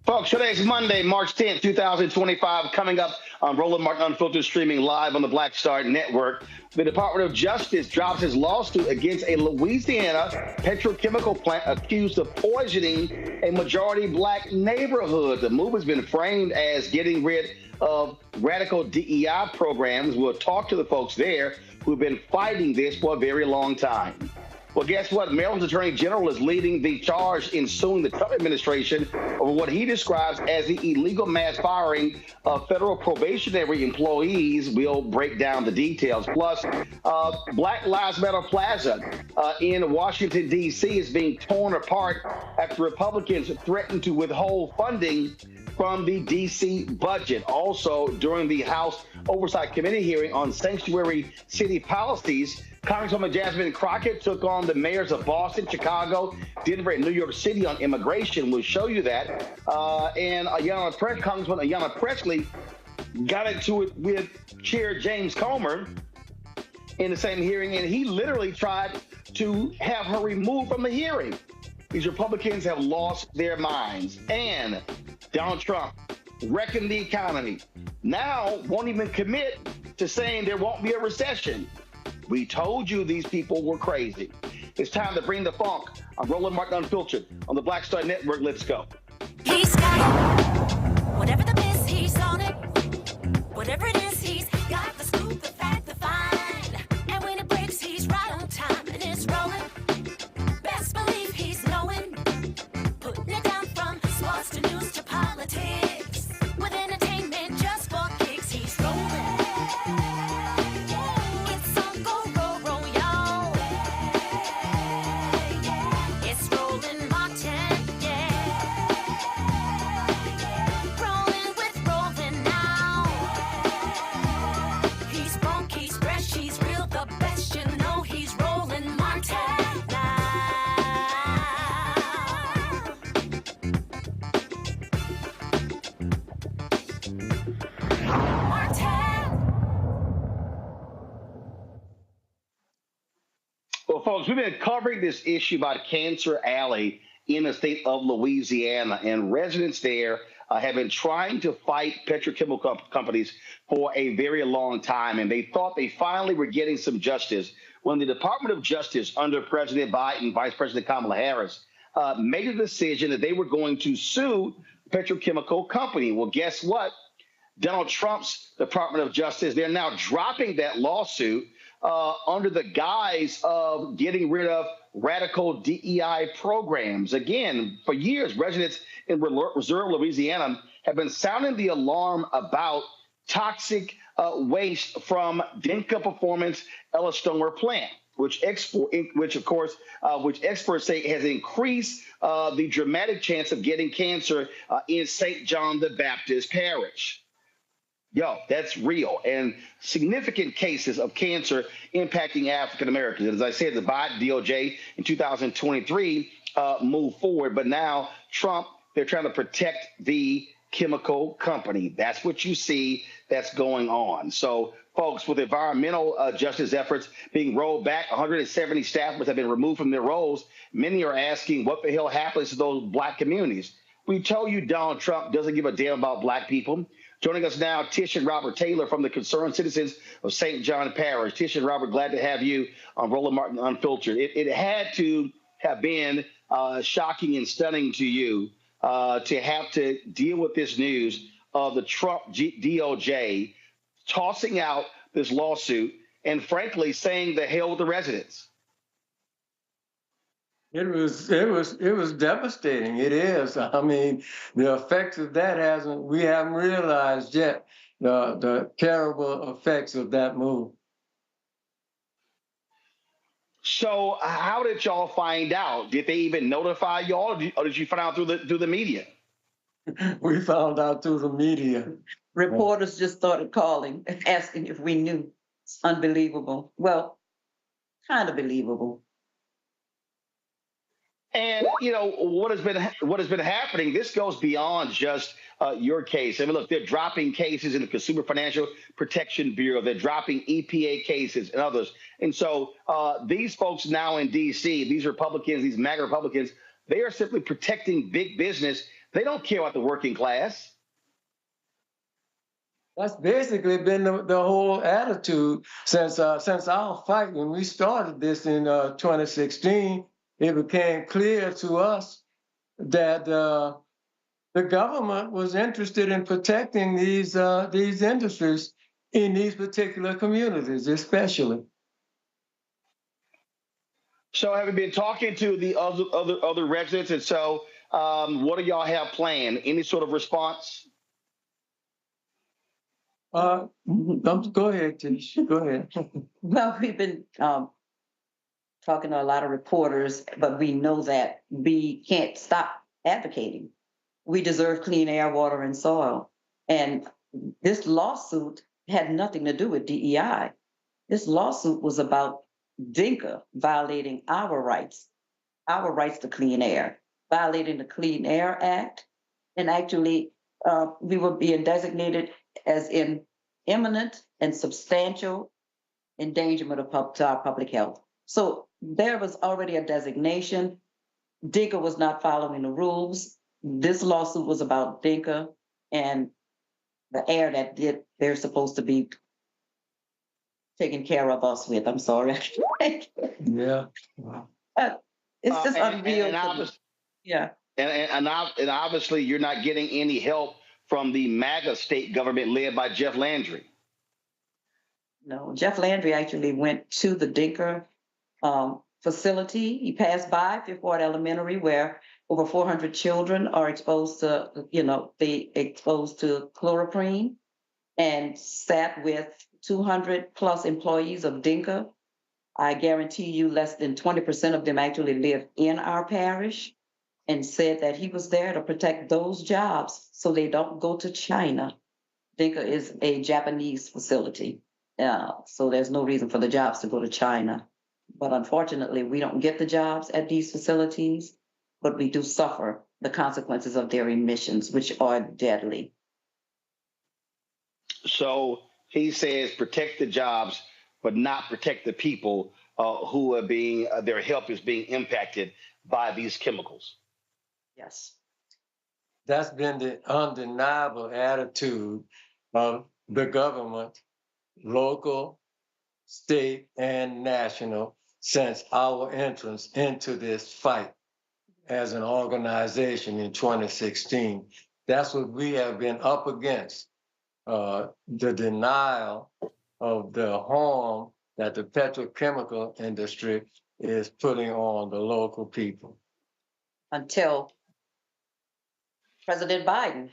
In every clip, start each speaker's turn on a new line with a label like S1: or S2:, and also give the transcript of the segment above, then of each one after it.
S1: Folks, today's Monday, March 10th, 2025, coming up on Roland Martin Unfiltered, streaming live on the Black Star Network. The Department of Justice drops its lawsuit against a Louisiana petrochemical plant accused of poisoning a majority black neighborhood. The move has been framed as getting rid of radical DEI programs. We'll talk to the folks there who've been fighting this for a very long time. Well, guess what? Maryland's Attorney General is leading the charge in suing the Trump administration over what he describes as the illegal mass firing of federal probationary employees. We'll break down the details. Plus, Black Lives Matter Plaza in Washington, D.C. is being torn apart after Republicans threaten to withhold funding from the D.C. budget. Also, during the House Oversight Committee hearing on sanctuary city policies, Congresswoman Jasmine Crockett took on the mayors of Boston, Chicago, Denver, and New York City on immigration. We'll show you that. And Congresswoman Ayanna Pressley got into it with Chair James Comer in the same hearing, and he literally tried to have her removed from the hearing. These Republicans have lost their minds. And Donald Trump wrecking the economy. Now won't even commit to saying there won't be a recession. We told you these people were crazy. It's time to bring the funk. I'm Roland Martin Unfiltered on the Black Star Network. Let's go.
S2: He's got it. Whatever the miss, he's on it. Whatever it is, he's got the scoop, the fact, the find. And when it breaks, he's right on time and it's rolling. Best believe he's knowing. Putting it down from sports to news to politics. With entertainment just for kicks, he's rolling.
S1: Well, folks, we've been covering this issue about Cancer Alley in the state of Louisiana, and residents there have been trying to fight petrochemical companies for a very long time, and they thought they finally were getting some justice when the Department of Justice under President Biden, Vice President Kamala Harris, made a decision that they were going to sue petrochemical company. Well, guess what? Donald Trump's Department of Justice, they're now dropping that lawsuit under the guise of getting rid of radical DEI programs. Again, for years, residents in Reserve, Louisiana have been sounding the alarm about toxic waste from Dinka Performance Elastomer plant, which experts say has increased the dramatic chance of getting cancer in St. John the Baptist Parish. Yo, that's real. And significant cases of cancer impacting African Americans. As I said, the Biden DOJ in 2023 moved forward, but now Trump, they're trying to protect the chemical company. That's what you see that's going on. So, folks, with environmental justice efforts being rolled back, 170 staffers have been removed from their roles. Many are asking what the hell happens to those black communities. We told you Donald Trump doesn't give a damn about black people. Joining us now, Tish and Robert Taylor from the Concerned Citizens of St. John Parish. Tish and Robert, glad to have you on Roland Martin Unfiltered. It had to have been shocking and stunning to you to have to deal with this news of the Trump DOJ tossing out this lawsuit and, frankly, saying the hell with the residents.
S3: It was devastating. It is. I mean, the effects of that we haven't realized yet the terrible effects of that move.
S1: So how did y'all find out? Did they even notify y'all, or did you find out through the media?
S3: We found out through the media.
S4: Reporters just started calling, asking if we knew. It's unbelievable. Well, kind of believable.
S1: And, you know, what has been happening, this goes beyond just your case. I mean, look, they're dropping cases in the Consumer Financial Protection Bureau. They're dropping EPA cases and others. And so these folks now in D.C., these Republicans, these MAGA Republicans, they are simply protecting big business They don't care about the working class.
S3: That's basically been the whole attitude since our fight. When we started this in 2016, it became clear to us that the government was interested in protecting these industries in these particular communities, especially.
S1: So have you been talking to the other residents? And so what do y'all have planned? Any sort of response?
S3: Go ahead, Tish. Go ahead.
S4: Well, we've been talking to a lot of reporters, but we know that we can't stop advocating. We deserve clean air, water, and soil. And this lawsuit had nothing to do with DEI. This lawsuit was about Dinka violating our rights to clean air, violating the Clean Air Act, and actually we were being designated as in imminent and substantial endangerment of to our public health. So there was already a designation. Dinka was not following the rules. This lawsuit was about Dinka and the air that they're supposed to be taking care of us with. I'm sorry.
S3: Yeah.
S4: It's just unreal. Yeah.
S1: And obviously, you're not getting any help from the MAGA state government led by Jeff Landry.
S4: No, Jeff Landry actually went to the Dinka facility. He passed by Fifth Ward Elementary, where over 400 children are exposed to, exposed to chloroprene, and sat with 200 plus employees of Dinka. I guarantee you less than 20% of them actually live in our parish, and said that he was there to protect those jobs so they don't go to China. Dinka is a Japanese facility, so there's no reason for the jobs to go to China. But unfortunately, we don't get the jobs at these facilities, but we do suffer the consequences of their emissions, which are deadly.
S1: So he says protect the jobs, but not protect the people who are their health is being impacted by these chemicals.
S4: Yes.
S3: That's been the undeniable attitude of the government, local, state, and national, since our entrance into this fight as an organization in 2016. That's what we have been up against, the denial of the harm that the petrochemical industry is putting on the local people.
S4: Until President Biden.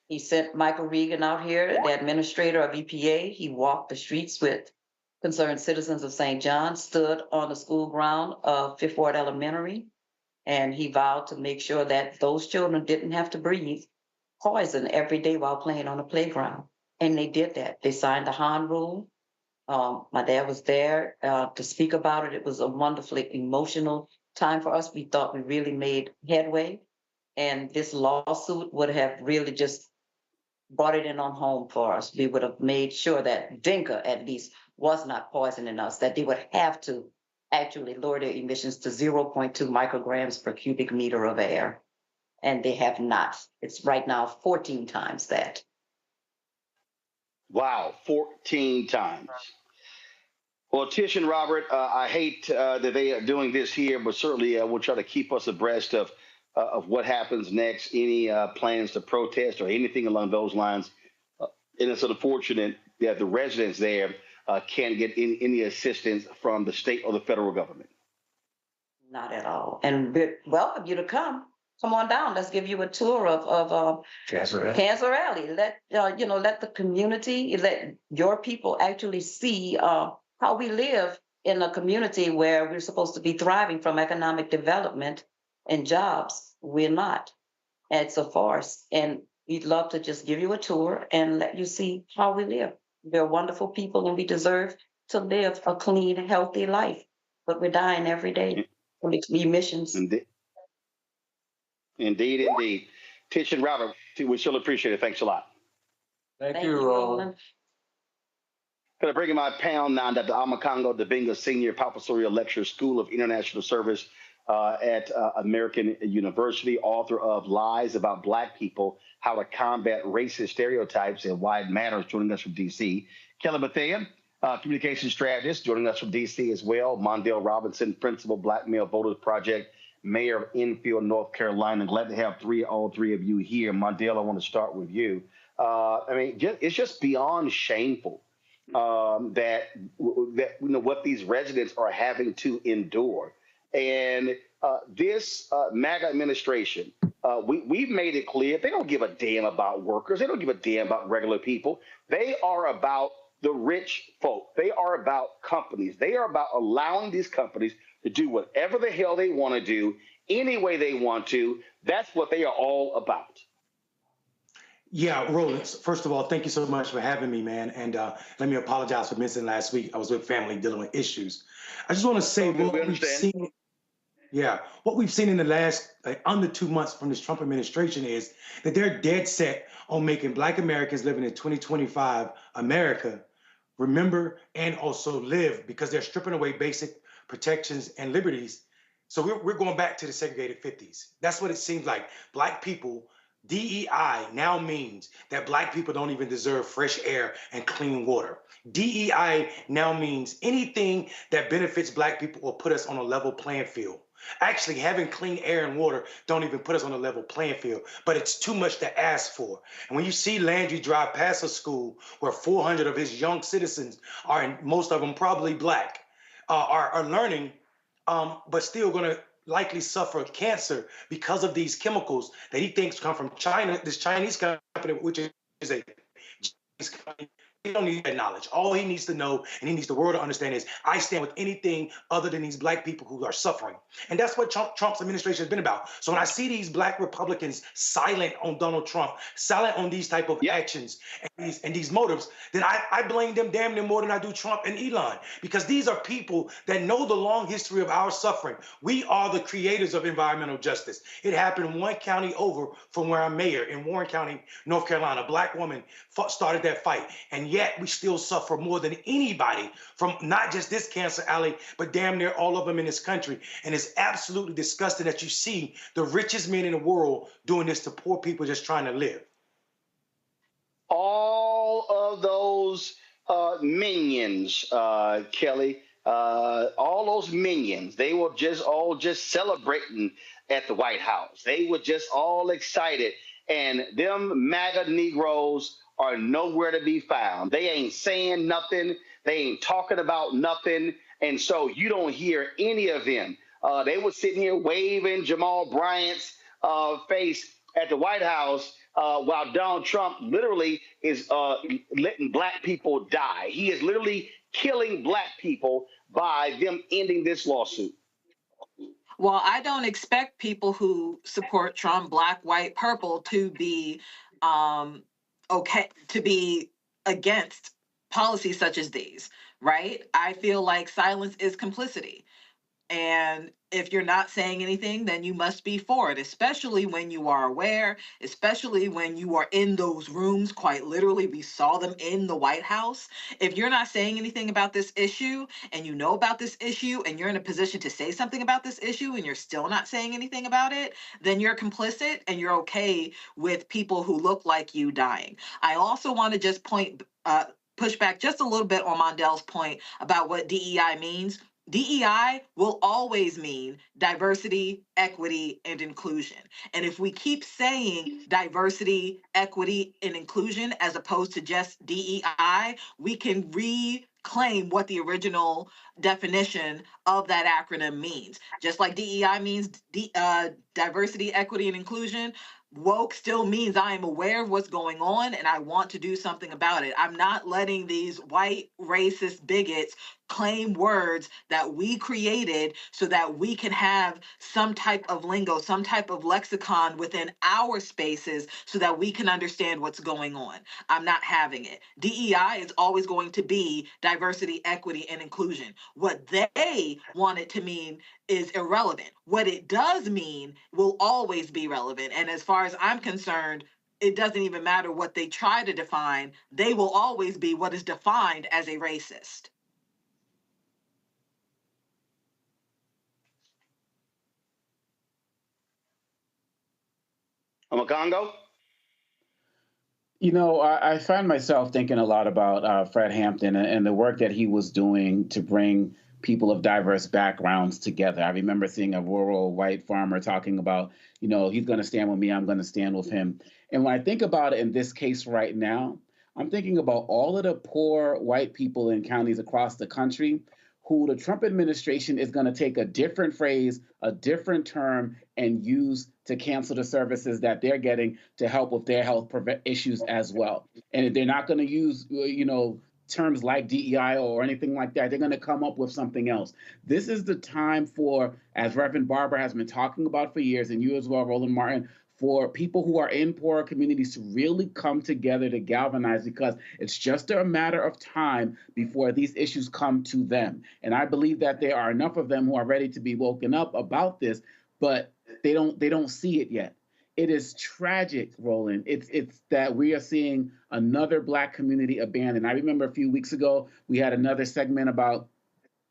S4: He sent Michael Regan out here, the administrator of EPA. He walked the streets with concerned citizens of St. John, stood on the school ground of Fifth Ward Elementary, and he vowed to make sure that those children didn't have to breathe poison every day while playing on the playground. And they did that. They signed the Han Rule. My dad was there to speak about it. It was a wonderfully emotional time for us. We thought we really made headway. And this lawsuit would have really just brought it in on home for us. We would have made sure that Dinka, at least, was not poisoning us, that they would have to actually lower their emissions to 0.2 micrograms per cubic meter of air. And they have not. It's right now 14 times that.
S1: Wow, 14 times. Well, Tish and Robert, I hate that they are doing this here, but certainly will try to keep us abreast of what happens next, any plans to protest or anything along those lines. And it's unfortunate that the residents there can't get any assistance from the state or the federal government.
S4: Not at all. And we welcome you to come. Come on down. Let's give you a tour of Cancer Alley. Let let the community, let your people actually see how we live in a community where we're supposed to be thriving from economic development and jobs. We're not. It's a farce. And we'd love to just give you a tour and let you see how we live. We're wonderful people and we deserve to live a clean, healthy life. But we're dying every day from emissions.
S1: Indeed. Tish and Robert, we still appreciate it. Thanks a lot.
S3: Thank you, Roland.
S1: Going to bring in my panel now, Dr. Amakongo Dibinga, Senior Professorial Lecturer, School of International Service, at American University, author of Lies About Black People, How to Combat Racist Stereotypes and Why It Matters, joining us from D.C. Kelly Bethea, communication strategist, joining us from D.C. as well. Mondale Robinson, principal Black Male Voters Project, mayor of Enfield, North Carolina. Glad to have all three of you here. Mondale, I want to start with you. It's just beyond shameful that what these residents are having to endure. And this MAGA administration, we've made it clear they don't give a damn about workers. They don't give a damn about regular people. They are about the rich folk. They are about companies. They are about allowing these companies to do whatever the hell they want to do, any way they want to. That's what they are all about.
S5: Yeah, Roland, first of all, thank you so much for having me, man. And let me apologize for missing last week. I was with family dealing with issues. I just want to say what we've seen in the last under 2 months from this Trump administration is that they're dead set on making Black Americans living in 2025 America remember and also live, because they're stripping away basic protections and liberties. So we're going back to the segregated 50s. That's what it seems like. Black people, DEI now means that Black people don't even deserve fresh air and clean water. DEI now means anything that benefits Black people will put us on a level playing field. Actually, having clean air and water don't even put us on a level playing field, but it's too much to ask for. And when you see Landry drive past a school where 400 of his young citizens are, and most of them probably Black, are learning, but still going to likely suffer cancer because of these chemicals that he thinks come from China, this Chinese company, which is a Chinese company. He don't need that knowledge. All he needs to know, and he needs the world to understand, is I stand with anything other than these Black people who are suffering. And that's what Trump's administration has been about. So when I see these Black Republicans silent on Donald Trump, silent on these type of actions and these motives, then I blame them damn near more than I do Trump and Elon, because these are people that know the long history of our suffering. We are the creators of environmental justice. It happened one county over from where I'm mayor in Warren County, North Carolina. A Black woman started that fight. And yet we still suffer more than anybody from not just this cancer alley, but damn near all of them in this country. And it's absolutely disgusting that you see the richest men in the world doing this to poor people just trying to live.
S1: All of those minions, Kelly, all those minions, they were just celebrating at the White House. They were just all excited. And them MAGA Negroes are nowhere to be found. They ain't saying nothing. They ain't talking about nothing. And so you don't hear any of them. They were sitting here waving Jamal Bryant's face at the White House while Donald Trump literally is letting Black people die. He is literally killing Black people by them ending this lawsuit.
S6: Well, I don't expect people who support Trump, Black, white, purple, to be to be against policies such as these, right? I feel like silence is complicity. And if you're not saying anything, then you must be for it, especially when you are aware, especially when you are in those rooms. Quite literally, we saw them in the White House. If you're not saying anything about this issue and you know about this issue and you're in a position to say something about this issue and you're still not saying anything about it, then you're complicit and you're okay with people who look like you dying. I also want to just push back just a little bit on Mondale's point about what DEI means. DEI will always mean diversity, equity, and inclusion. And if we keep saying diversity, equity, and inclusion as opposed to just DEI, we can reclaim what the original definition of that acronym means. Just like DEI means diversity, equity, and inclusion, woke still means I am aware of what's going on and I want to do something about it. I'm not letting these white racist bigots claim words that we created so that we can have some type of lingo, some type of lexicon within our spaces so that we can understand what's going on. I'm not having it. DEI is always going to be diversity, equity, and inclusion. What they want it to mean is irrelevant. What it does mean will always be relevant. And as far as I'm concerned, it doesn't even matter what they try to define. They will always be what is defined as a racist.
S1: Congo.
S7: You know, I find myself thinking a lot about Fred Hampton and the work that he was doing to bring people of diverse backgrounds together. I remember seeing a rural white farmer talking about, you know, he's going to stand with me, I'm going to stand with him. And when I think about it in this case right now, I'm thinking about all of the poor white people in counties across the country who the Trump administration is going to take a different phrase, a different term, and use to cancel the services that they're getting to help with their health issues as well. And they're not going to use, you know, terms like DEI or anything like that. They're going to come up with something else. This is the time for, as Reverend Barber has been talking about for years, and you as well, Roland Martin, for people who are in poorer communities to really come together to galvanize, because it's just a matter of time before these issues come to them. And I believe that there are enough of them who are ready to be woken up about this, but they don't see it yet. It is tragic, Roland. It's that we are seeing another Black community abandoned. I remember a few weeks ago we had another segment about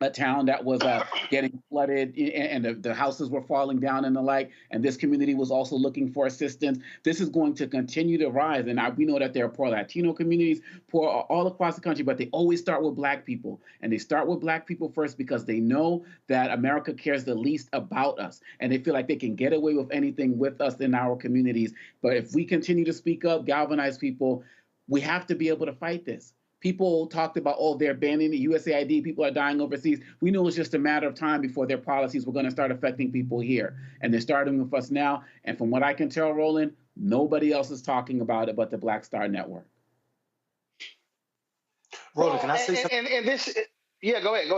S7: a town that was getting flooded and the houses were falling down and the like, and this community was also looking for assistance. This is going to continue to rise, and we know that there are poor Latino communities, poor all across the country, but they always start with Black people, and they start with Black people first because they know that America cares the least about us, and they feel like they can get away with anything with us in our communities. But if we continue to speak up, galvanize people, we have to be able to fight this. People talked about, oh, they're banning the USAID, people are dying overseas. We knew it was just a matter of time before their policies were going to start affecting people here. And they're starting with us now. And from what I can tell, Roland, nobody else is talking about it but the Black Star Network.
S5: Roland, can I say something?
S1: And this, yeah, go ahead.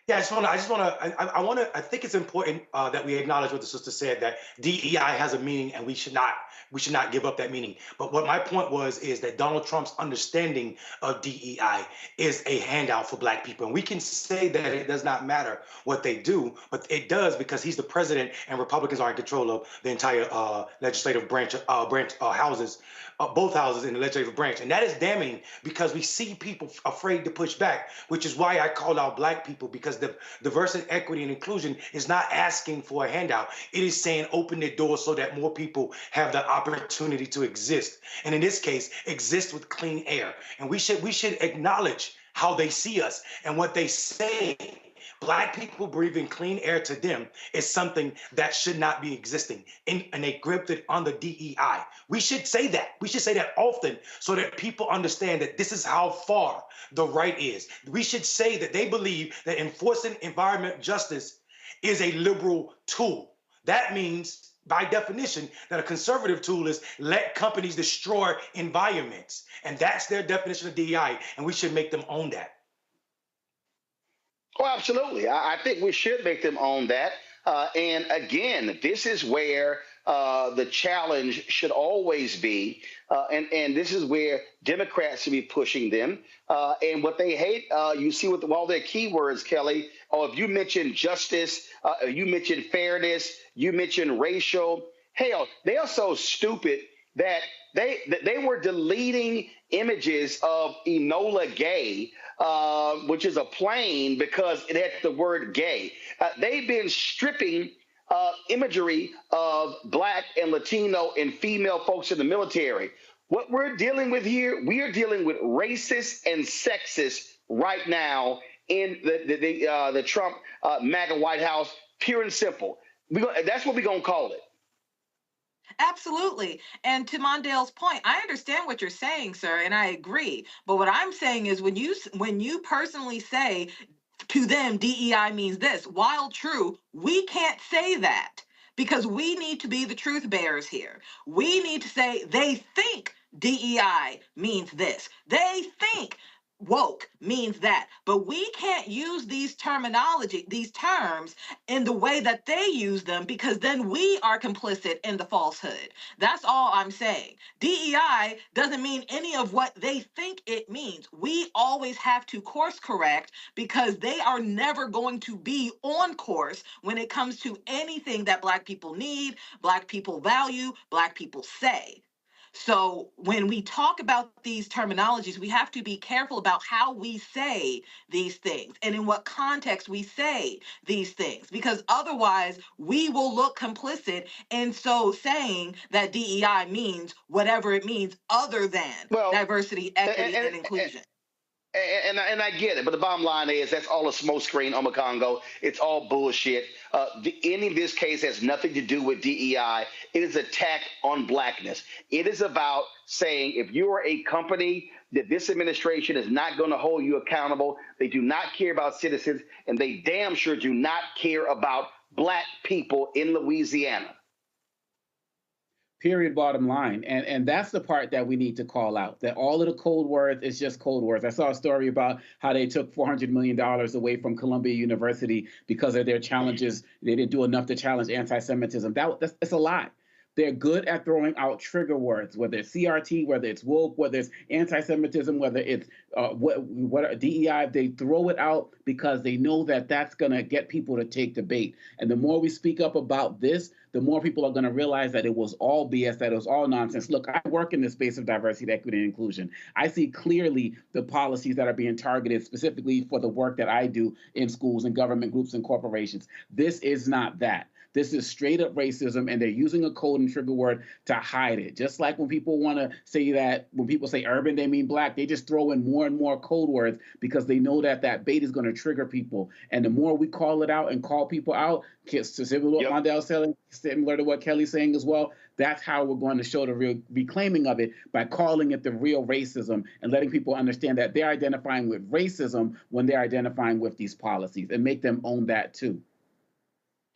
S5: Yeah, I think it's important that we acknowledge what the sister said, that DEI has a meaning and we should not give up that meaning. But what my point is that Donald Trump's understanding of DEI is a handout for Black people. And we can say that it does not matter what they do, but it does, because he's the president and Republicans are in control of the entire legislative branch houses, both houses in the legislative branch. And that is damning, because we see people afraid to push back, which is why I call out Black people, because the diversity, equity, and inclusion is not asking for a handout. It is saying open the door so that more people have the opportunity to exist. And in this case, exist with clean air. And we should acknowledge how they see us and what they say. Black people breathing clean air to them is something that should not be existing. And they gripped it on the DEI. We should say that. We should say that often so that people understand that this is how far the right is. We should say that they believe that enforcing environmental justice is a liberal tool. That means, by definition, that a conservative tool is let companies destroy environments. And that's their definition of DEI. And we should make them own that.
S1: Oh, absolutely. I think we should make them own that. And again, this is where the challenge should always be. And this is where Democrats should be pushing them. And what they hate, you see with all their keywords, Kelly. Oh, if you mention justice, you mention fairness, you mention racial. Hell, they are so stupid that they were deleting images of Enola Gay, which is a plane, because it had the word gay. They've been stripping imagery of Black and Latino and female folks in the military. What we're dealing with here, we are dealing with racist and sexist right now in the Trump MAGA White House, pure and simple. That's what we're going to call it.
S6: Absolutely. And to Mondale's point, I understand what you're saying, sir, and I agree. But what I'm saying is when you personally say to them DEI means this, while true, we can't say that, because we need to be the truth bearers here. We need to say they think DEI means this. They think woke means that, but we can't use these terms in the way that they use them, because then we are complicit in the falsehood. That's all I'm saying. DEI doesn't mean any of what they think it means. We always have to course correct, because they are never going to be on course when it comes to anything that Black people need, Black people value, Black people say. So when we talk about these terminologies, we have to be careful about how we say these things and in what context we say these things, because otherwise we will look complicit in so saying that DEI means whatever it means other than
S1: Well,
S6: diversity, equity, and inclusion.
S1: And I get it, but the bottom line is that's all a smoke screen, Congo. It's all bullshit. Any of this case has nothing to do with DEI. It is attack on blackness. It is about saying if you are a company that this administration is not going to hold you accountable, they do not care about citizens, and they damn sure do not care about black people in Louisiana.
S7: Period, bottom line. And that's the part that we need to call out, that all of the code words is just code words. I saw a story about how they took $400 million away from Columbia University because of their challenges. They didn't do enough to challenge anti-Semitism. That's a lie. They're good at throwing out trigger words, whether it's CRT, whether it's woke, whether it's anti-Semitism, whether it's what DEI. They throw it out because they know that that's going to get people to take the bait. And the more we speak up about this, the more people are going to realize that it was all BS, that it was all nonsense. Look, I work in the space of diversity, equity, and inclusion. I see clearly the policies that are being targeted specifically for the work that I do in schools and government groups and corporations. This is not that. This is straight up racism, and they're using a code and trigger word to hide it. Just like when people want to say that, when people say urban, they mean black, they just throw in more and more code words because they know that that bait is going to trigger people. And the more we call it out and call people out, similar to what Mondale's saying, similar to what Kelly's saying as well, that's how we're going to show the real reclaiming of it, by calling it the real racism and letting people understand that they're identifying with racism when they're identifying with these policies, and make them own that too.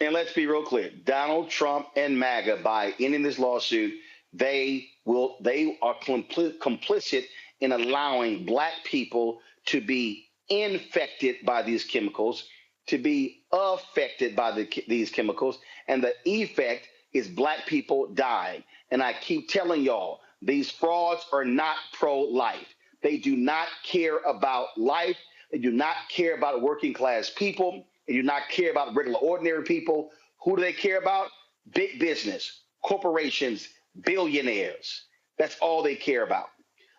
S1: And let's be real clear, Donald Trump and MAGA, by ending this lawsuit, they are complicit in allowing black people to be infected by these chemicals, to be affected by these chemicals, and the effect is black people dying. And I keep telling y'all, these frauds are not pro-life. They do not care about life. They do not care about working class people. They do not care about regular, ordinary people. Who do they care about? Big business, corporations, billionaires. That's all they care about.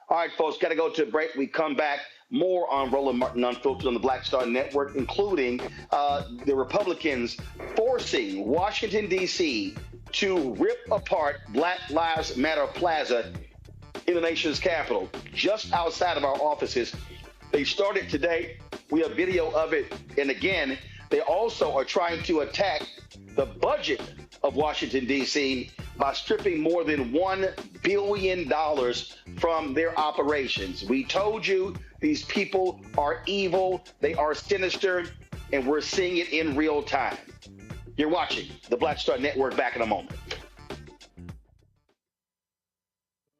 S1: All right, folks, got to go to a break. We come back, more on Roland Martin Unfiltered on the Black Star Network, including the Republicans forcing Washington, D.C. to rip apart Black Lives Matter Plaza in the nation's capital, just outside of our offices. They started today. We have video of it. And again, they also are trying to attack the budget of Washington, D.C. by stripping more than $1 billion from their operations. We told you these people are evil, they are sinister, and we're seeing it in real time. You're watching the Black Star Network. Back in a moment.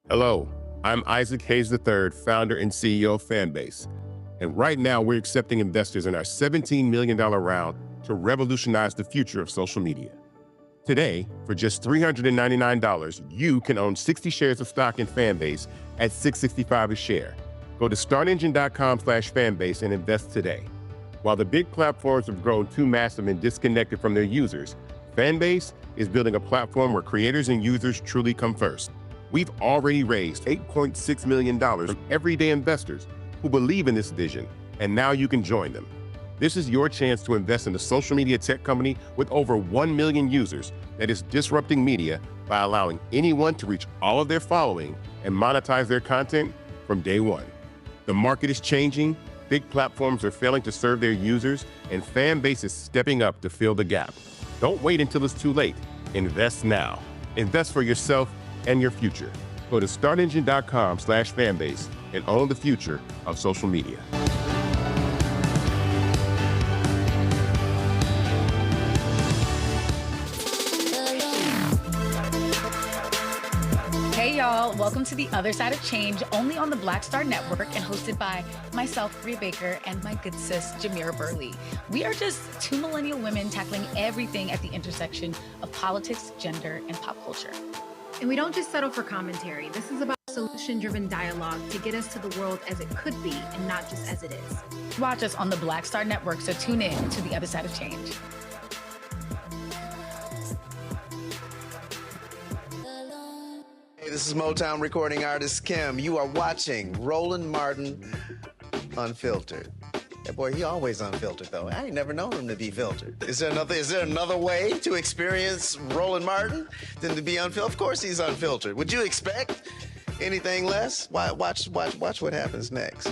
S8: Hello, I'm Isaac Hayes III, founder and CEO of Fanbase. And right now, we're accepting investors in our $17 million round to revolutionize the future of social media. Today, for just $399, you can own 60 shares of stock in Fanbase at $6.65 a share. Go to startengine.com/fanbase and invest today. While the big platforms have grown too massive and disconnected from their users, Fanbase is building a platform where creators and users truly come first. We've already raised $8.6 million from everyday investors who believe in this vision, and now you can join them. This is your chance to invest in a social media tech company with over 1 million users that is disrupting media by allowing anyone to reach all of their following and monetize their content from day one. The market is changing, big platforms are failing to serve their users, and Fanbase is stepping up to fill the gap. Don't wait until it's too late. Invest now. Invest for yourself and your future. Go to startengine.com/fanbase and own the future of social media.
S9: Hey y'all, welcome to The Other Side of Change, only on the Black Star Network and hosted by myself, Bria Baker, and my good sis, Jamira Burley. We are just two millennial women tackling everything at the intersection of politics, gender, and pop culture.
S10: And we don't just settle for commentary. This is about solution-driven dialogue to get us to the world as it could be and not just as it is.
S9: Watch us on the Black Star Network, so tune in to The Other Side of Change.
S11: Hey, this is Motown recording artist Kim. You are watching Roland Martin Unfiltered. That boy, he always unfiltered, though. I ain't never known him to be filtered. Is there another way to experience Roland Martin than to be unfiltered? Of course he's unfiltered. Would you expect anything less? Watch what happens next.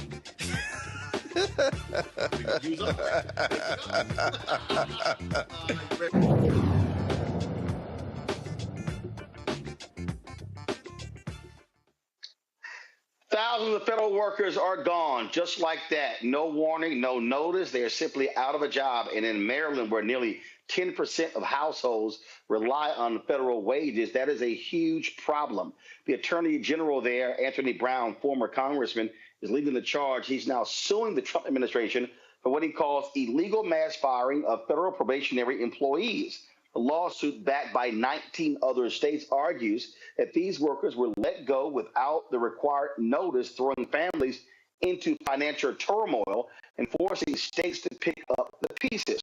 S1: Thousands of federal workers are gone just like that. No warning, no notice. They are simply out of a job. And in Maryland, where nearly 10% of households rely on federal wages, that is a huge problem. The Attorney General there, Anthony Brown, former congressman, is leading the charge. He's now suing the Trump administration for what he calls illegal mass firing of federal probationary employees. The lawsuit, backed by 19 other states, argues that these workers were let go without the required notice, throwing families into financial turmoil and forcing states to pick up the pieces.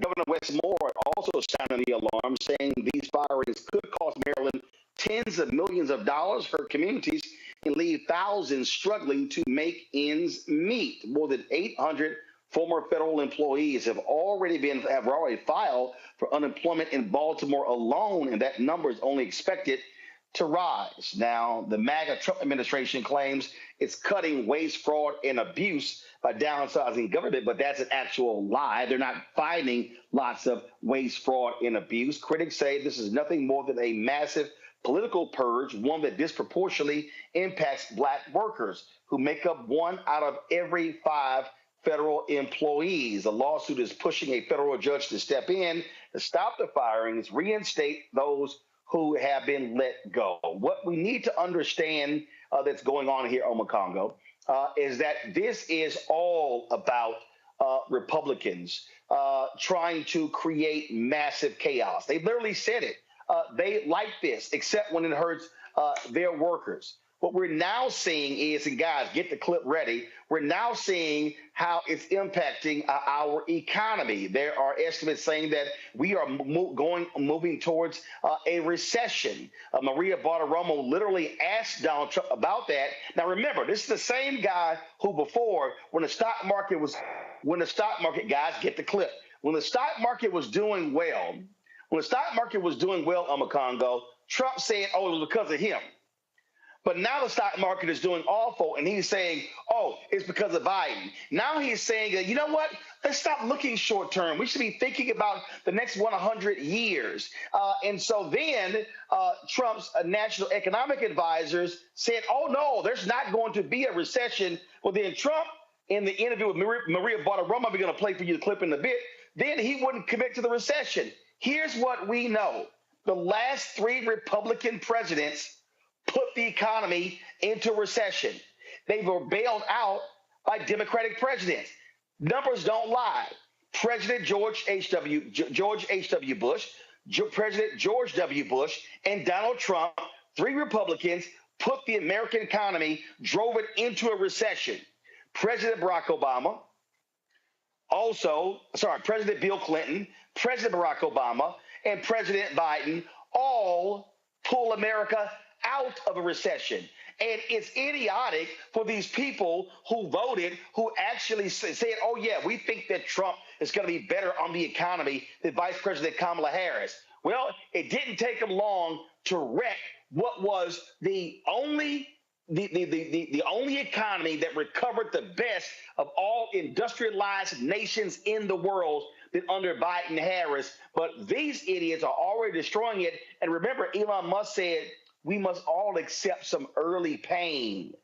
S1: Governor Wes Moore also sounded the alarm, saying these firings could cost Maryland tens of millions of dollars, hurt communities, and leave thousands struggling to make ends meet. More than 800 former federal employees have already filed for unemployment in Baltimore alone, and that number is only expected to rise. Now, the MAGA Trump administration claims it's cutting waste, fraud, and abuse by downsizing government, but that's an actual lie. They're not finding lots of waste, fraud, and abuse. Critics say this is nothing more than a massive political purge, one that disproportionately impacts Black workers, who make up 1 out of every 5 federal employees. The lawsuit is pushing a federal judge to step in to stop the firings, reinstate those who have been let go. What we need to understand that's going on here, Omakongo, is that this is all about Republicans trying to create massive chaos. They literally said it. They like this, except when it hurts their workers. What we're now seeing is, and guys, get the clip ready, we're now seeing how it's impacting our economy. There are estimates saying that we are moving towards a recession. Maria Bartiromo literally asked Donald Trump about that. Now, remember, this is the same guy who before, when the stock market, guys, get the clip. When the stock market was doing well, Omakongo, Trump said, oh, it was because of him. But now the stock market is doing awful, and he's saying, oh, it's because of Biden. Now he's saying, you know what? Let's stop looking short term. We should be thinking about the next 100 years. And so then Trump's national economic advisors said, oh, no, there's not going to be a recession. Well, then Trump, in the interview with Maria Bartiromo, I'm going to play for you the clip in a bit, then he wouldn't commit to the recession. Here's what we know. The last 3 Republican presidents put the economy into recession. They were bailed out by Democratic presidents. Numbers don't lie. President George H.W. Bush, President George W. Bush, and Donald Trump, 3 Republicans, put the American economy, drove it into a recession. President Barack Obama, President Bill Clinton, President Barack Obama, and President Biden all pull America out of a recession. And it's idiotic for these people who voted, who actually said, oh, yeah, we think that Trump is going to be better on the economy than Vice President Kamala Harris. Well, it didn't take them long to wreck what was the only economy that recovered the best of all industrialized nations in the world than under Biden Harris. But these idiots are already destroying it. And remember, Elon Musk said, we must all accept some early pain.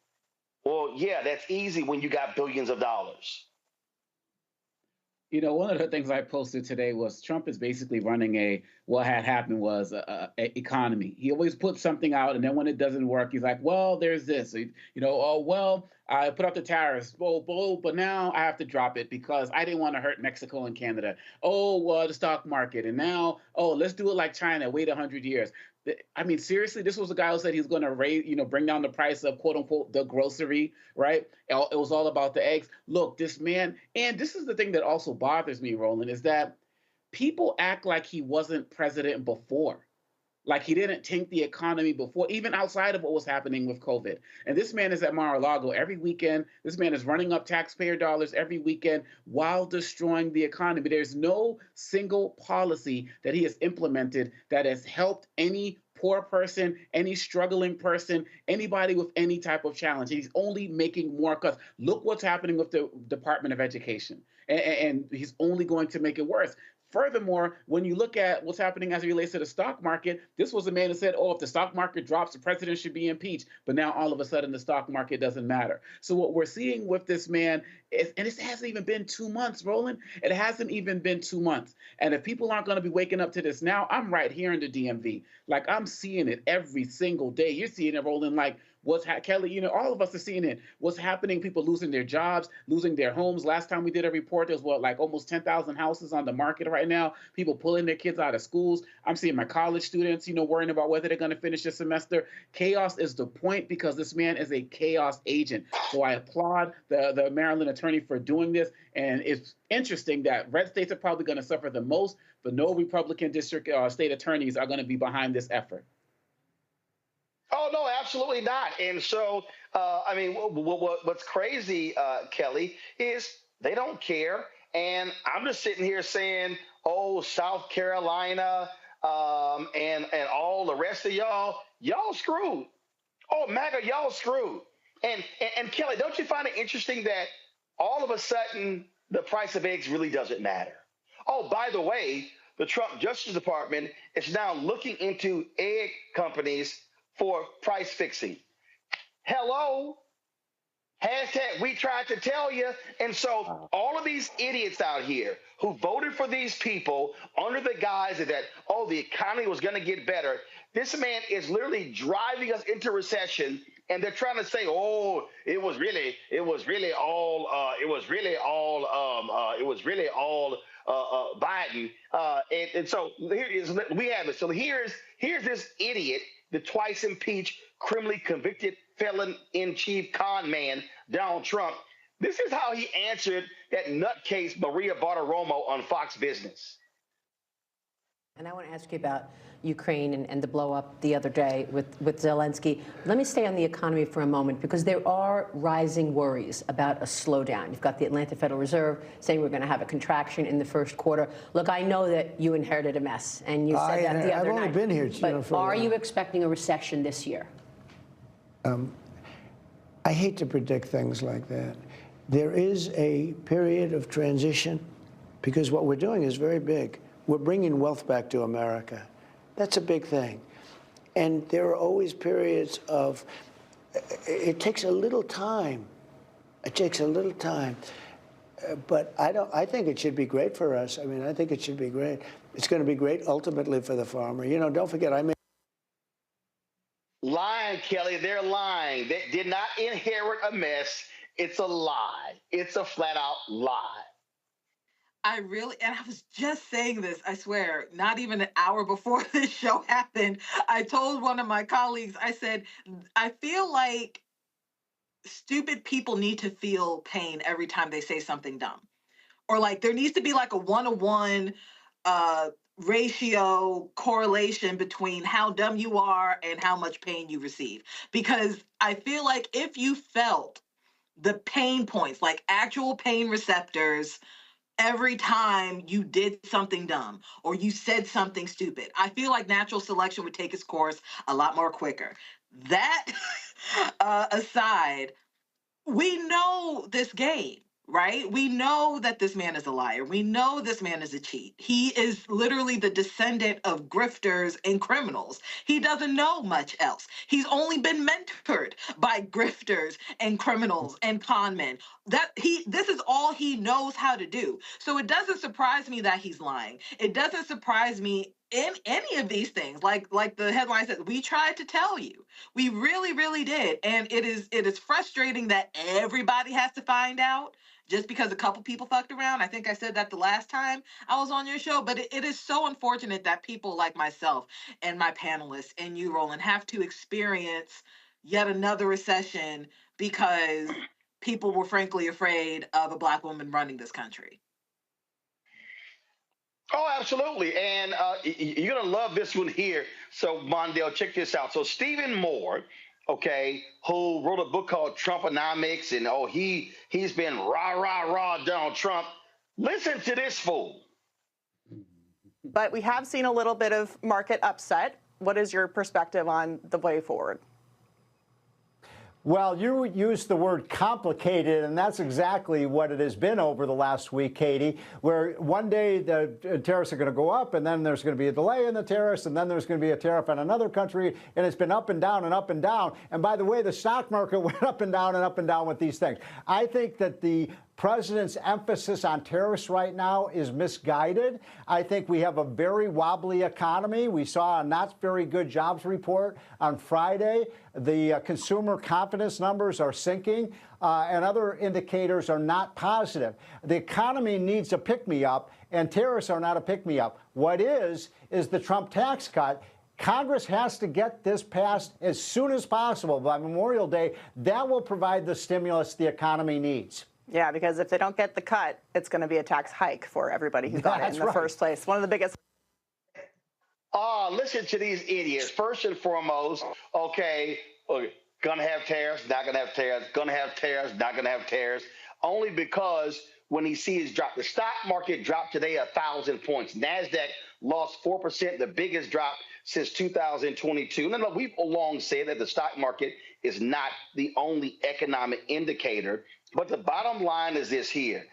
S1: Well, yeah, that's easy when you got billions of dollars.
S7: You know, one of the things I posted today was Trump is basically running what had happened was a economy. He always puts something out, and then when it doesn't work, he's like, well, there's this. Oh, well, I put up the tariffs, but now I have to drop it because I didn't want to hurt Mexico and Canada. Oh, the stock market. And now, let's do it like China, wait 100 years. I mean, seriously, this was a guy who said he's going to bring down the price of, quote unquote, the grocery, right? It was all about the eggs. Look, this man, and this is the thing that also bothers me, Roland, is that people act like he wasn't president before. Like he didn't tank the economy before, even outside of what was happening with COVID. And this man is at Mar-a-Lago every weekend. This man is running up taxpayer dollars every weekend while destroying the economy. There's no single policy that he has implemented that has helped any poor person, any struggling person, anybody with any type of challenge. He's only making more cuts. Look what's happening with the Department of Education. And he's only going to make it worse. Furthermore, when you look at what's happening as it relates to the stock market, this was a man who said, oh, if the stock market drops, the president should be impeached. But now all of a sudden the stock market doesn't matter. So what we're seeing with this man is, and it hasn't even been 2 months, Roland. It hasn't even been 2 months. And if people aren't going to be waking up to this now, I'm right here in the DMV. Like I'm seeing it every single day. You're seeing it, Roland, like Kelly, you know, all of us are seeing it. What's happening, people losing their jobs, losing their homes. Last time we did a report, there's like almost 10,000 houses on the market right now. People pulling their kids out of schools. I'm seeing my college students, you know, worrying about whether they're going to finish the semester. Chaos is the point because this man is a chaos agent. So I applaud the Maryland attorney for doing this. And it's interesting that red states are probably going to suffer the most, but no Republican district state attorneys are going to be behind this effort.
S1: Oh, no, absolutely not. And so, I mean, what's crazy, Kelly, is they don't care. And I'm just sitting here saying, oh, South Carolina and all the rest of y'all screwed. Oh, MAGA, y'all screwed. And Kelly, don't you find it interesting that all of a sudden the price of eggs really doesn't matter? Oh, by the way, the Trump Justice Department is now looking into egg companies for price fixing. Hello? Hashtag we tried to tell you. And so all of these idiots out here who voted for these people under the guise that, oh, the economy was going to get better. This man is literally driving us into recession. And they're trying to say, oh, it was really all Biden. And so we have it. So here's this idiot, the twice impeached, criminally convicted felon-in-chief con man, Donald Trump. This is how he answered that nutcase Maria Bartiromo on Fox Business.
S12: And I want to ask you about Ukraine and the blow up the other day with Zelensky. Let me stay on the economy for a moment because there are rising worries about a slowdown. You've got the Atlanta Federal Reserve saying we're going to have a contraction in the first quarter. Look, I know that you inherited a mess, and you said that the other night.
S13: I've only been here,
S12: but are you expecting a recession this year?
S13: I hate to predict things like that. There is a period of transition because what we're doing is very big. We're bringing wealth back to America. That's a big thing. And there are always periods of, it takes a little time. It takes a little time. But I think it should be great for us. I mean, I think it should be great. It's going to be great ultimately for the farmer. You know, don't forget,
S1: Lying, Kelly, they're lying. They did not inherit a mess. It's a lie. It's a flat out lie.
S6: And I was just saying this, I swear, not even an hour before this show happened. I told one of my colleagues, I said, I feel like stupid people need to feel pain every time they say something dumb. Or like there needs to be like a 1-to-1 ratio correlation between how dumb you are and how much pain you receive. Because I feel like if you felt the pain points, like actual pain receptors, every time you did something dumb or you said something stupid, I feel like natural selection would take its course a lot more quicker. That aside, we know this game, right? We know that this man is a liar. We know this man is a cheat. He is literally the descendant of grifters and criminals. He doesn't know much else. He's only been mentored by grifters and criminals and con men. This is all he knows how to do. So it doesn't surprise me that he's lying. It doesn't surprise me in any of these things, like the headline says, we tried to tell you. We really, really did. And it is frustrating that everybody has to find out just because a couple people fucked around. I think I said that the last time I was on your show, but it is so unfortunate that people like myself and my panelists and you, Roland, have to experience yet another recession because people were frankly afraid of a Black woman running this country.
S1: Oh, absolutely. And you're going to love this one here. So, Mondale, check this out. So, Stephen Moore, okay, who wrote a book called Trumponomics, and he's been rah, rah, rah Donald Trump. Listen to this fool.
S14: But we have seen a little bit of market upset. What is your perspective on the way forward?
S15: Well, you used the word complicated, and that's exactly what it has been over the last week, Katie, where one day the tariffs are going to go up, and then there's going to be a delay in the tariffs, and then there's going to be a tariff on another country, and it's been up and down and up and down. And by the way, the stock market went up and down with these things. I think that the president's emphasis on tariffs right now is misguided. I think we have a very wobbly economy. We saw a not very good jobs report on Friday. The consumer confidence numbers are sinking, and other indicators are not positive. The economy needs a pick-me-up, and tariffs are not a pick-me-up. What is the Trump tax cut. Congress has to get this passed as soon as possible by Memorial Day. That will provide the stimulus the economy needs.
S14: Yeah, because if they don't get the cut, it's going to be a tax hike for everybody who got it in the first place. One of the biggest.
S1: Listen to these idiots. First and foremost, okay, gonna have tariffs, not gonna have tariffs, gonna have tariffs, not gonna have tariffs, only because when he sees drop, the stock market dropped today 1,000 points. NASDAQ lost 4%, the biggest drop since 2022. And we've long said that the stock market is not the only economic indicator. But the bottom line is this here.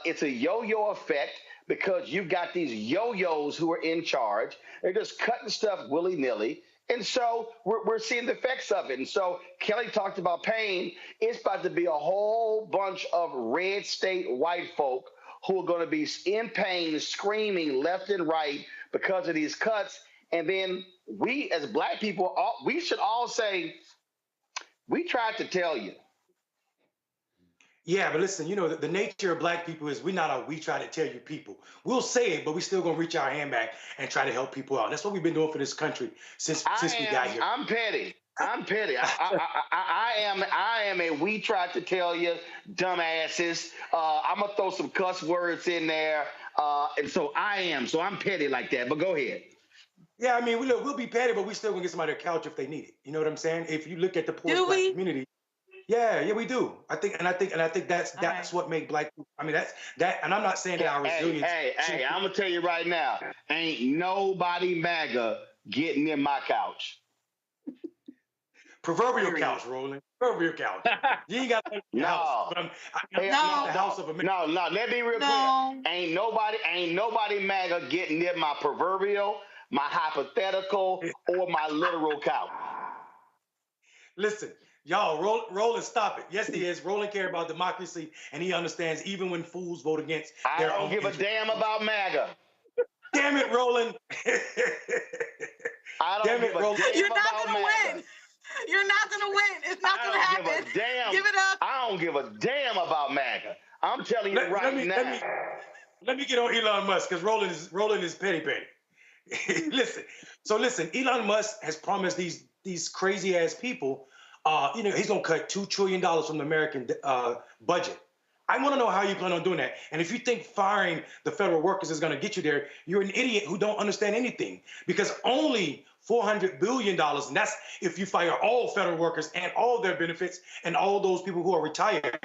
S1: It's a yo-yo effect because you've got these yo-yos who are in charge. They're just cutting stuff willy-nilly. And so we're seeing the effects of it. And so Kelly talked about pain. It's about to be a whole bunch of red state white folk who are going to be in pain, screaming left and right because of these cuts. And then we as black people, we should all say, we tried to tell you.
S5: Yeah, but listen, you know, the nature of black people is we try to tell you people. We'll say it, but we still gonna reach our hand back and try to help people out. That's what we've been doing for this country since we got here.
S1: I'm petty. I am a we tried to tell you dumbasses. I'm gonna throw some cuss words in there. And so I'm petty like that, but go ahead.
S5: Yeah, I mean, we'll be petty, but we still gonna get somebody a couch if they need it. You know what I'm saying? If you look at the poor black community. Yeah, we do. I think that's what make black people. I mean, and I'm not saying that our resilience.
S1: Hey, I'm gonna tell you right now, ain't nobody MAGA getting in my couch.
S5: Proverbial couch, Roland. Proverbial couch. You ain't got the house. But I'm not the house of America.
S1: No. Let me be real clear. Ain't nobody MAGA getting in my proverbial, my hypothetical, or my literal couch.
S5: Listen. Y'all, Roland, stop it. Yes, he is. Roland cares about democracy, and he understands even when fools vote against their own
S1: I don't give a damn about MAGA.
S5: Damn it, Roland.
S1: I don't give a damn
S6: You're not
S1: about
S6: gonna
S1: MAGA.
S6: win. You're not gonna win. It's not gonna happen. Give it up.
S1: I don't give a damn about MAGA. I'm telling you now.
S5: Let me get on Elon Musk because Roland is petty. Listen, Elon Musk has promised these crazy ass people. He's going to cut $2 trillion from the American budget. I want to know how you plan on doing that. And if you think firing the federal workers is going to get you there, you're an idiot who don't understand anything. Because only $400 billion, and that's if you fire all federal workers and all their benefits and all those people who are retired,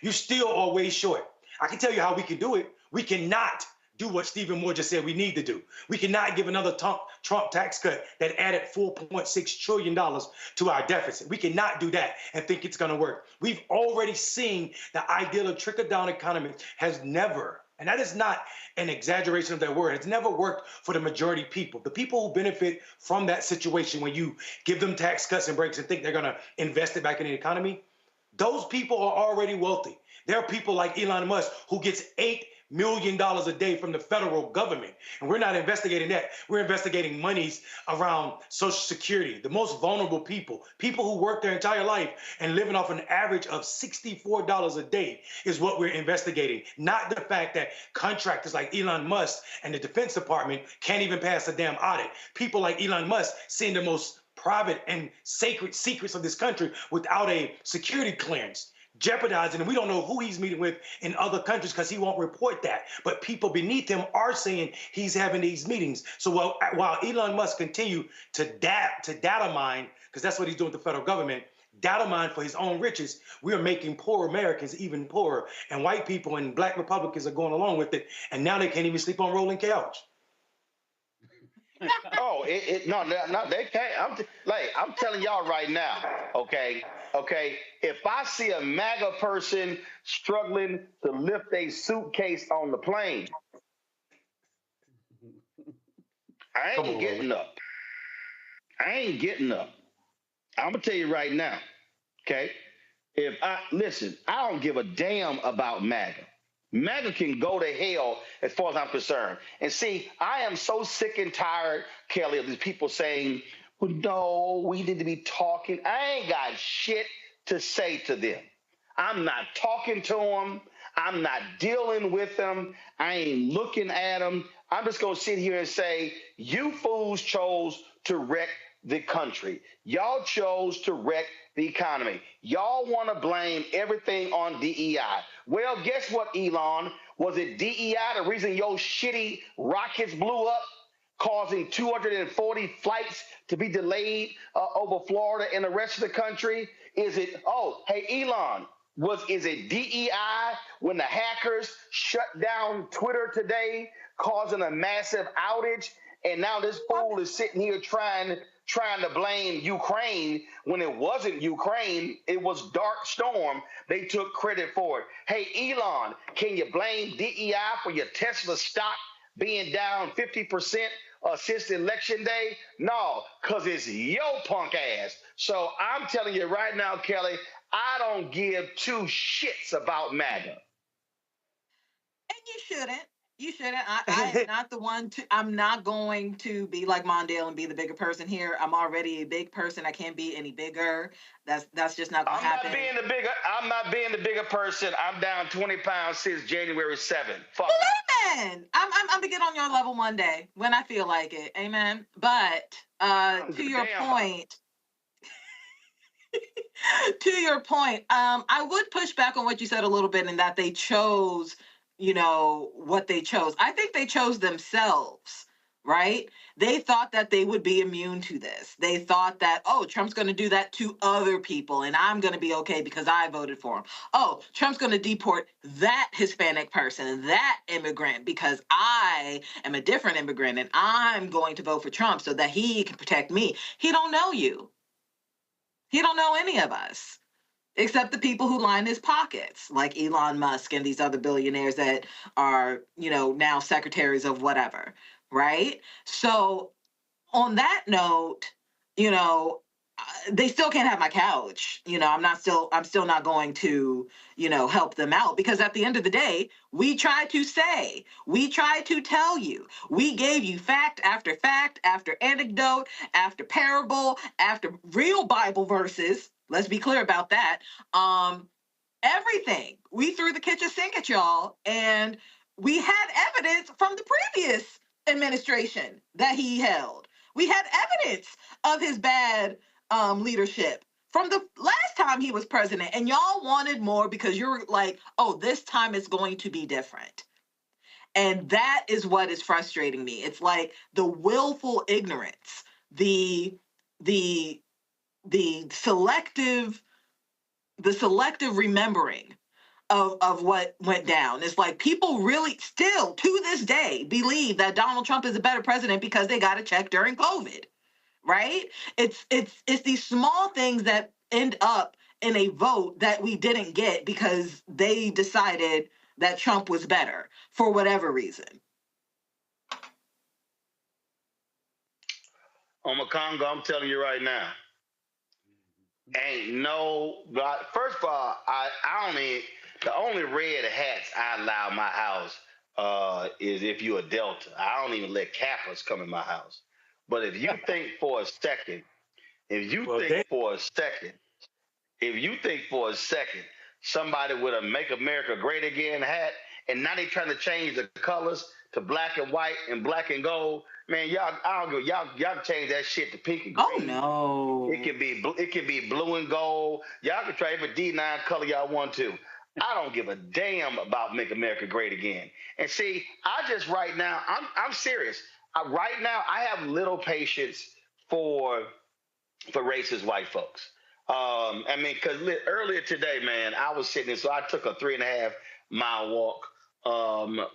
S5: you still are way short. I can tell you how we can do it. We cannot do what Stephen Moore just said we need to do. We cannot give another Trump tax cut that added $4.6 trillion to our deficit. We cannot do that and think it's going to work. We've already seen the ideal of trickle-down economy has never, and that is not an exaggeration of that word, it's never worked for the majority people. The people who benefit from that situation when you give them tax cuts and breaks and think they're going to invest it back in the economy, those people are already wealthy. There are people like Elon Musk who gets $8 million a day from the federal government. And we're not investigating that. We're investigating monies around Social Security, the most vulnerable people who work their entire life and living off an average of $64 a day is what we're investigating. Not the fact that contractors like Elon Musk and the Defense Department can't even pass a damn audit. People like Elon Musk seeing the most private and sacred secrets of this country without a security clearance. jeopardizing, and we don't know who he's meeting with in other countries because he won't report that. But people beneath him are saying he's having these meetings. So while Elon Musk continue to data mine, because that's what he's doing with the federal government, data mine for his own riches, we are making poor Americans even poorer. And white people and black Republicans are going along with it. And now they can't even sleep on rolling couch.
S1: Oh, no, they can't. I'm telling y'all right now, okay. If I see a MAGA person struggling to lift a suitcase on the plane, I ain't getting up. I'm gonna tell you right now, okay. I don't give a damn about MAGA. MAGA can go to hell as far as I'm concerned. And see, I am so sick and tired, Kelly, of these people saying, well, no, we need to be talking. I ain't got shit to say to them. I'm not talking to them. I'm not dealing with them. I ain't looking at them. I'm just going to sit here and say, you fools chose to wreck the country. Y'all chose to wreck the economy. Y'all want to blame everything on DEI. Well, guess what, Elon? Was it DEI the reason your shitty rockets blew up, causing 240 flights to be delayed over Florida and the rest of the country? Is it, hey, Elon, is it DEI when the hackers shut down Twitter today, causing a massive outage? And now this fool is sitting here trying to blame Ukraine when it wasn't Ukraine. It was Dark Storm. They took credit for it. Hey, Elon, can you blame DEI for your Tesla stock being down 50% since election day? No, because it's your punk ass. So I'm telling you right now, Kelly, I don't give two shits about MAGA.
S6: And you shouldn't. You shouldn't. I am not the one to. I'm not going to be like Mondale and be the bigger person here. I'm already a big person. I can't be any bigger. That's just not going to happen.
S1: I'm not being the bigger person. I'm down 20 pounds since January 7th. Fuck.
S6: Well, amen. I'm gonna get on your level one day when I feel like it. Amen. But to your point. To your point, I would push back on what you said a little bit in that they chose, what they chose. I think they chose themselves, right? They thought that they would be immune to this. They thought that, Trump's going to do that to other people and I'm going to be okay because I voted for him. Oh, Trump's going to deport that Hispanic person, that immigrant, because I am a different immigrant and I'm going to vote for Trump so that he can protect me. He don't know you. He don't know any of us, except the people who line his pockets, like Elon Musk and these other billionaires that are, now secretaries of whatever, right? So on that note, they still can't have my couch. I'm still not going to, help them out, because at the end of the day, we try to tell you, we gave you fact after anecdote, after parable, after real Bible verses. Let's be clear about that. Everything. We threw the kitchen sink at y'all, and we had evidence from the previous administration that he held. We had evidence of his bad leadership from the last time he was president, and y'all wanted more because you're like, this time it's going to be different. And that is what is frustrating me. It's like the willful ignorance, the selective remembering of what went down. It's like people really still to this day believe that Donald Trump is a better president because they got a check during COVID. Right? It's these small things that end up in a vote that we didn't get because they decided that Trump was better for whatever reason.
S1: Congo, I'm telling you right now, ain't no God. First of all, the only red hats I allow in my house is if you're a Delta. I don't even let Kappas come in my house. But if you think for a second, somebody with a Make America Great Again hat and now they trying to change the colors to black and white and black and gold. Man, y'all change that shit to pink and green.
S6: Oh no.
S1: It can be blue and gold. Y'all can try every D9 color y'all want to. I don't give a damn about Make America Great Again. And see, I just right now, I'm serious. Right now, I have little patience for racist white folks. I mean, because earlier today, man, I was sitting, so I took a 3.5 mile walk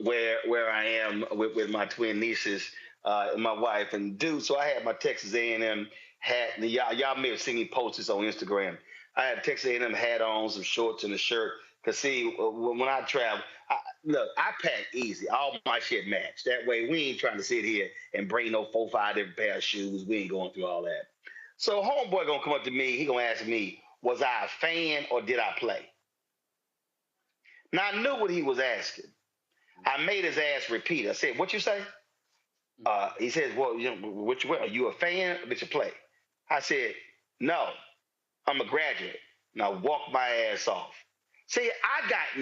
S1: where I am with my twin nieces, and my wife, and dude. So I had my Texas A&M hat. Y'all may have seen me post this on Instagram. I had a Texas A&M hat on, some shorts and a shirt. Cause see, when I travel, I pack easy. All my shit match. That way, we ain't trying to sit here and bring no 4-5 different pair of shoes. We ain't going through all that. So homeboy gonna come up to me. He gonna ask me, was I a fan or did I play? Now I knew what he was asking. I made his ass repeat. I said, "What you say?" He says, "Well, are you a fan or did you play?" I said, "No, I'm a graduate." Now walk my ass off. See, I got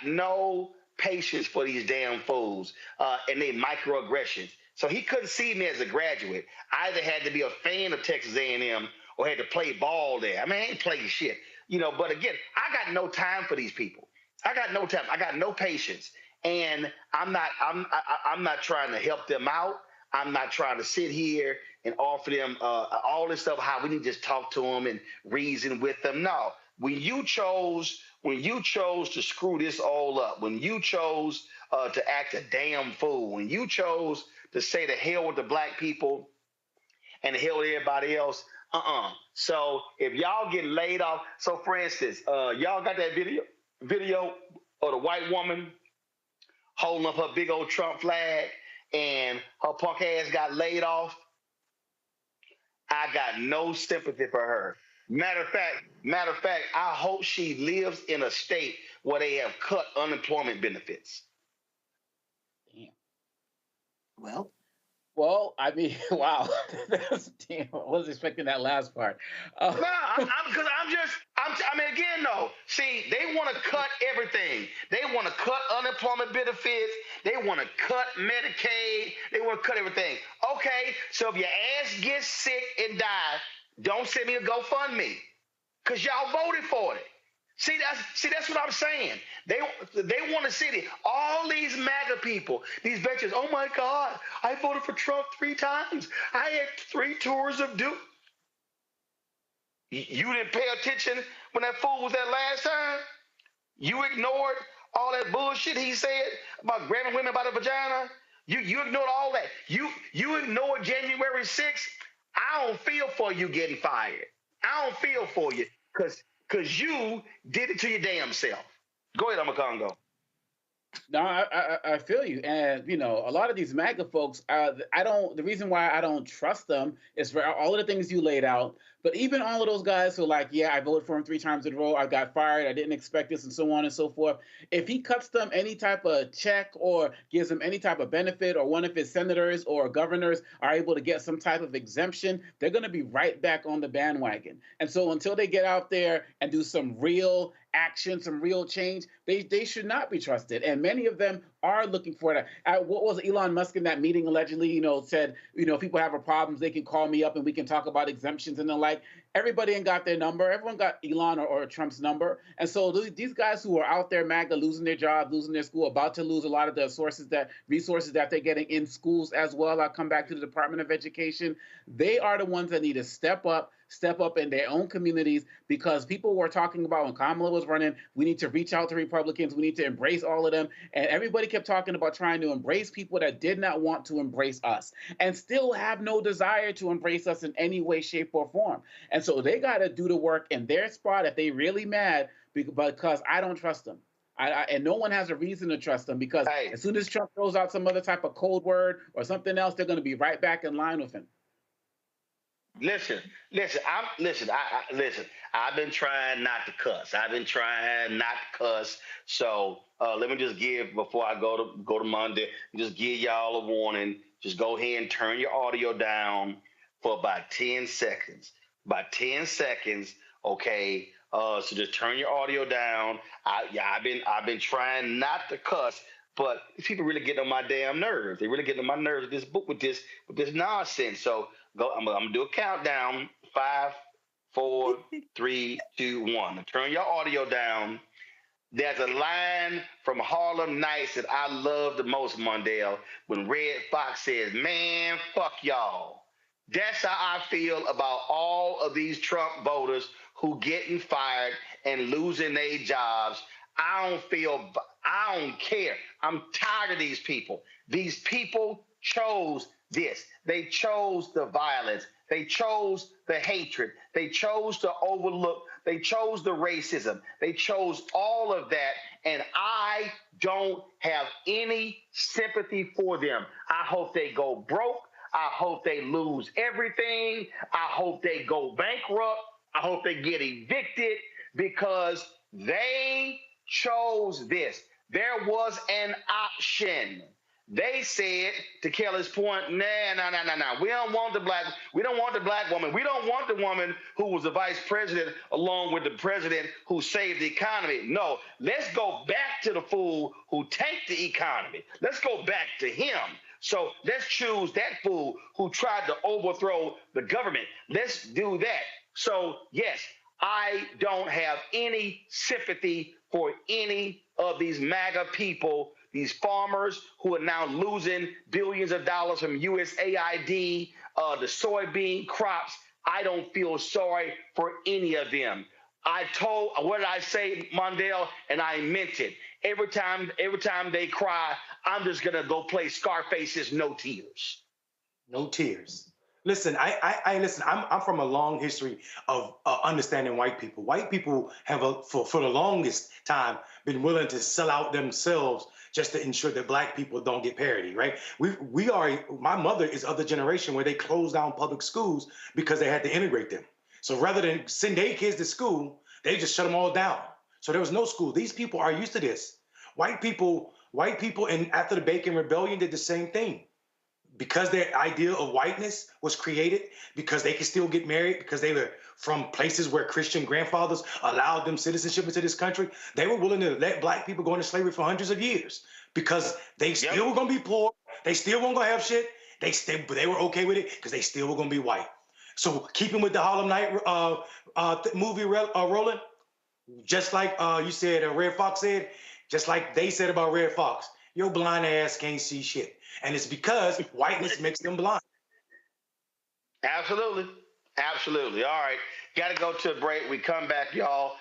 S1: no patience for these damn fools and their microaggressions. So he couldn't see me as a graduate. I either had to be a fan of Texas A&M or had to play ball there. I mean, I ain't playing shit, But again, I got no time for these people. I got no time. I got no patience, and I'm not trying to help them out. I'm not trying to sit here and offer them all this stuff. How we need to just talk to them and reason with them. No. When you chose to screw this all up, when you chose to act a damn fool, when you chose to say the hell with the black people and the hell with everybody else, So if y'all get laid off, so for instance, y'all got that video of the white woman holding up her big old Trump flag and her punk ass got laid off. I got no sympathy for her. Matter of fact, I hope she lives in a state where they have cut unemployment benefits.
S7: Damn. Well, I mean, wow. Damn, I wasn't expecting that last part.
S1: No, I mean, again, though, see, they want to cut everything. They want to cut unemployment benefits. They want to cut Medicaid. They want to cut everything. Okay, so if your ass gets sick and die, don't send me a GoFundMe, because y'all voted for it. See, that's what I'm saying. They want to see it. All these MAGA people, these veterans, oh my God, I voted for Trump 3 times. I had 3 tours of duty. You didn't pay attention when that fool was there last time? You ignored all that bullshit he said about grabbing women by the vagina? You ignored all that. You ignored January 6th. I don't feel for you getting fired. I don't feel for you because you did it to your damn self. Go ahead, Congo.
S7: No, I feel you. And, a lot of these MAGA folks, the reason why I don't trust them is for all of the things you laid out. But even all of those guys who are like, yeah, I voted for him 3 times in a row, I got fired, I didn't expect this, and so on and so forth. If he cuts them any type of check or gives them any type of benefit, or one of his senators or governors are able to get some type of exemption, they're going to be right back on the bandwagon. And so until they get out there and do some real action, some real change, they should not be trusted. And many of them are looking for that. What was Elon Musk in that meeting allegedly, said, if people have a problem, they can call me up and we can talk about exemptions and the like. Everybody ain't got their number. Everyone got Elon or Trump's number. And so these guys who are out there, MAGA, losing their job, losing their school, about to lose a lot of the resources that they're getting in schools as well. I'll come back to the Department of Education. They are the ones that need to step up in their own communities, because people were talking about when Kamala was running, we need to reach out to Republicans, we need to embrace all of them. And everybody kept talking about trying to embrace people that did not want to embrace us and still have no desire to embrace us in any way, shape, or form. And so they got to do the work in their spot if they really mad, because I don't trust them. And no one has a reason to trust them, because as soon as Trump throws out some other type of code word or something else, they're going to be right back in line with him.
S1: Listen. I've been trying not to cuss. So let me just give, before I go to Monday, just give y'all a warning. Just go ahead and turn your audio down for about 10 seconds. Okay. So just turn your audio down. I've been trying not to cuss, but these people really getting on my damn nerves. They really getting on my nerves with this book, with this nonsense. So I'm gonna do a countdown. 5, 4, 3, 2, 1. Turn your audio down. There's a line from Harlem Nights that I love the most, Mondale, when Red Fox says, "Man, fuck y'all." That's how I feel about all of these Trump voters who getting fired and losing their jobs. I don't care. I'm tired of these people. These people chose this. They chose the violence. They chose the hatred. They chose to overlook. They chose the racism. They chose all of that. And I don't have any sympathy for them. I hope they go broke. I hope they lose everything. I hope they go bankrupt. I hope they get evicted because they chose this. There was an option. They said, to Kelly's point, nah. We don't want the black woman. We don't want the woman who was the vice president along with the president who saved the economy. No, let's go back to the fool who tanked the economy. Let's go back to him. So let's choose that fool who tried to overthrow the government. Let's do that. So yes, I don't have any sympathy for any of these MAGA people, these farmers who are now losing billions of dollars from USAID, the soybean crops. I don't feel sorry for any of them. What did I say, Mondale? And I meant it. Every time they cry, I'm just gonna go play Scarface's No Tears.
S5: No tears. Listen, I'm from a long history of understanding white people. White people have, for the longest time, been willing to sell out themselves just to ensure that black people don't get parity, right? My mother is of the generation where they closed down public schools because they had to integrate them. So rather than send their kids to school, they just shut them all down. So there was no school. These people are used to this. White people, and after the Bacon Rebellion did the same thing. Because their idea of whiteness was created, because they could still get married, because they were from places where Christian grandfathers allowed them citizenship into this country, they were willing to let black people go into slavery for hundreds of years because they still were going to be poor. They still weren't going to have shit. But they were okay with it because they still were going to be white. So keeping with the Harlem Night movie, Roland, just like you said, Red Fox said, just like they said about Red Fox, your blind ass can't see shit. And it's because whiteness makes them blind.
S1: Absolutely. Absolutely. All right. Got to go to a break. We come back, y'all.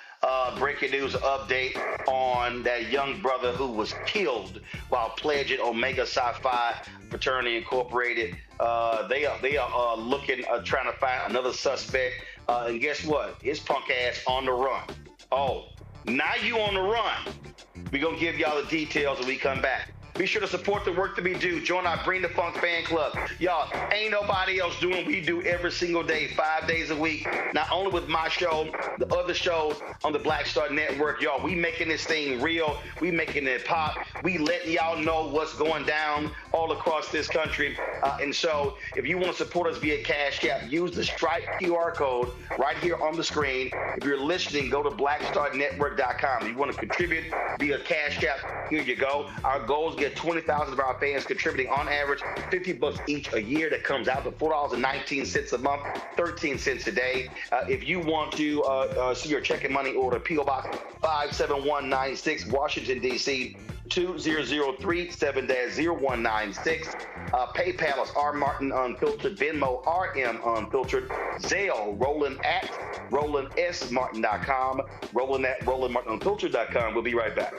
S1: Breaking news update on that young brother who was killed while pledging Omega Psi Phi Fraternity Incorporated. They are looking, trying to find another suspect. And guess what? His punk ass on the run. Oh, now you on the run. We're going to give y'all the details when we come back. Be sure to support the work that we do. Join our Bring the Funk fan club. Y'all, ain't nobody else doing what we do every single day, 5 days a week. Not only with my show, the other shows on the Black Star Network. Y'all, we making this thing real. We making it pop. We letting y'all know what's going down all across this country. And so if you want to support us via Cash App, use the Stripe QR code right here on the screen. If you're listening, go to blackstarnetwork.com. If you want to contribute via Cash App, here you go. Our goal is to get 20,000 of our fans contributing on average $50 each a year. That comes out to $4.19 a month, 13 cents a day. If you want to see your check and money order, P.O. Box 57196, Washington, D.C. 20037-0196. PayPal is R Martin Unfiltered, Venmo RM Unfiltered, Zelle Roland at RolandSMartin.com, Roland at RolandMartinUnfiltered.com. We'll be right back.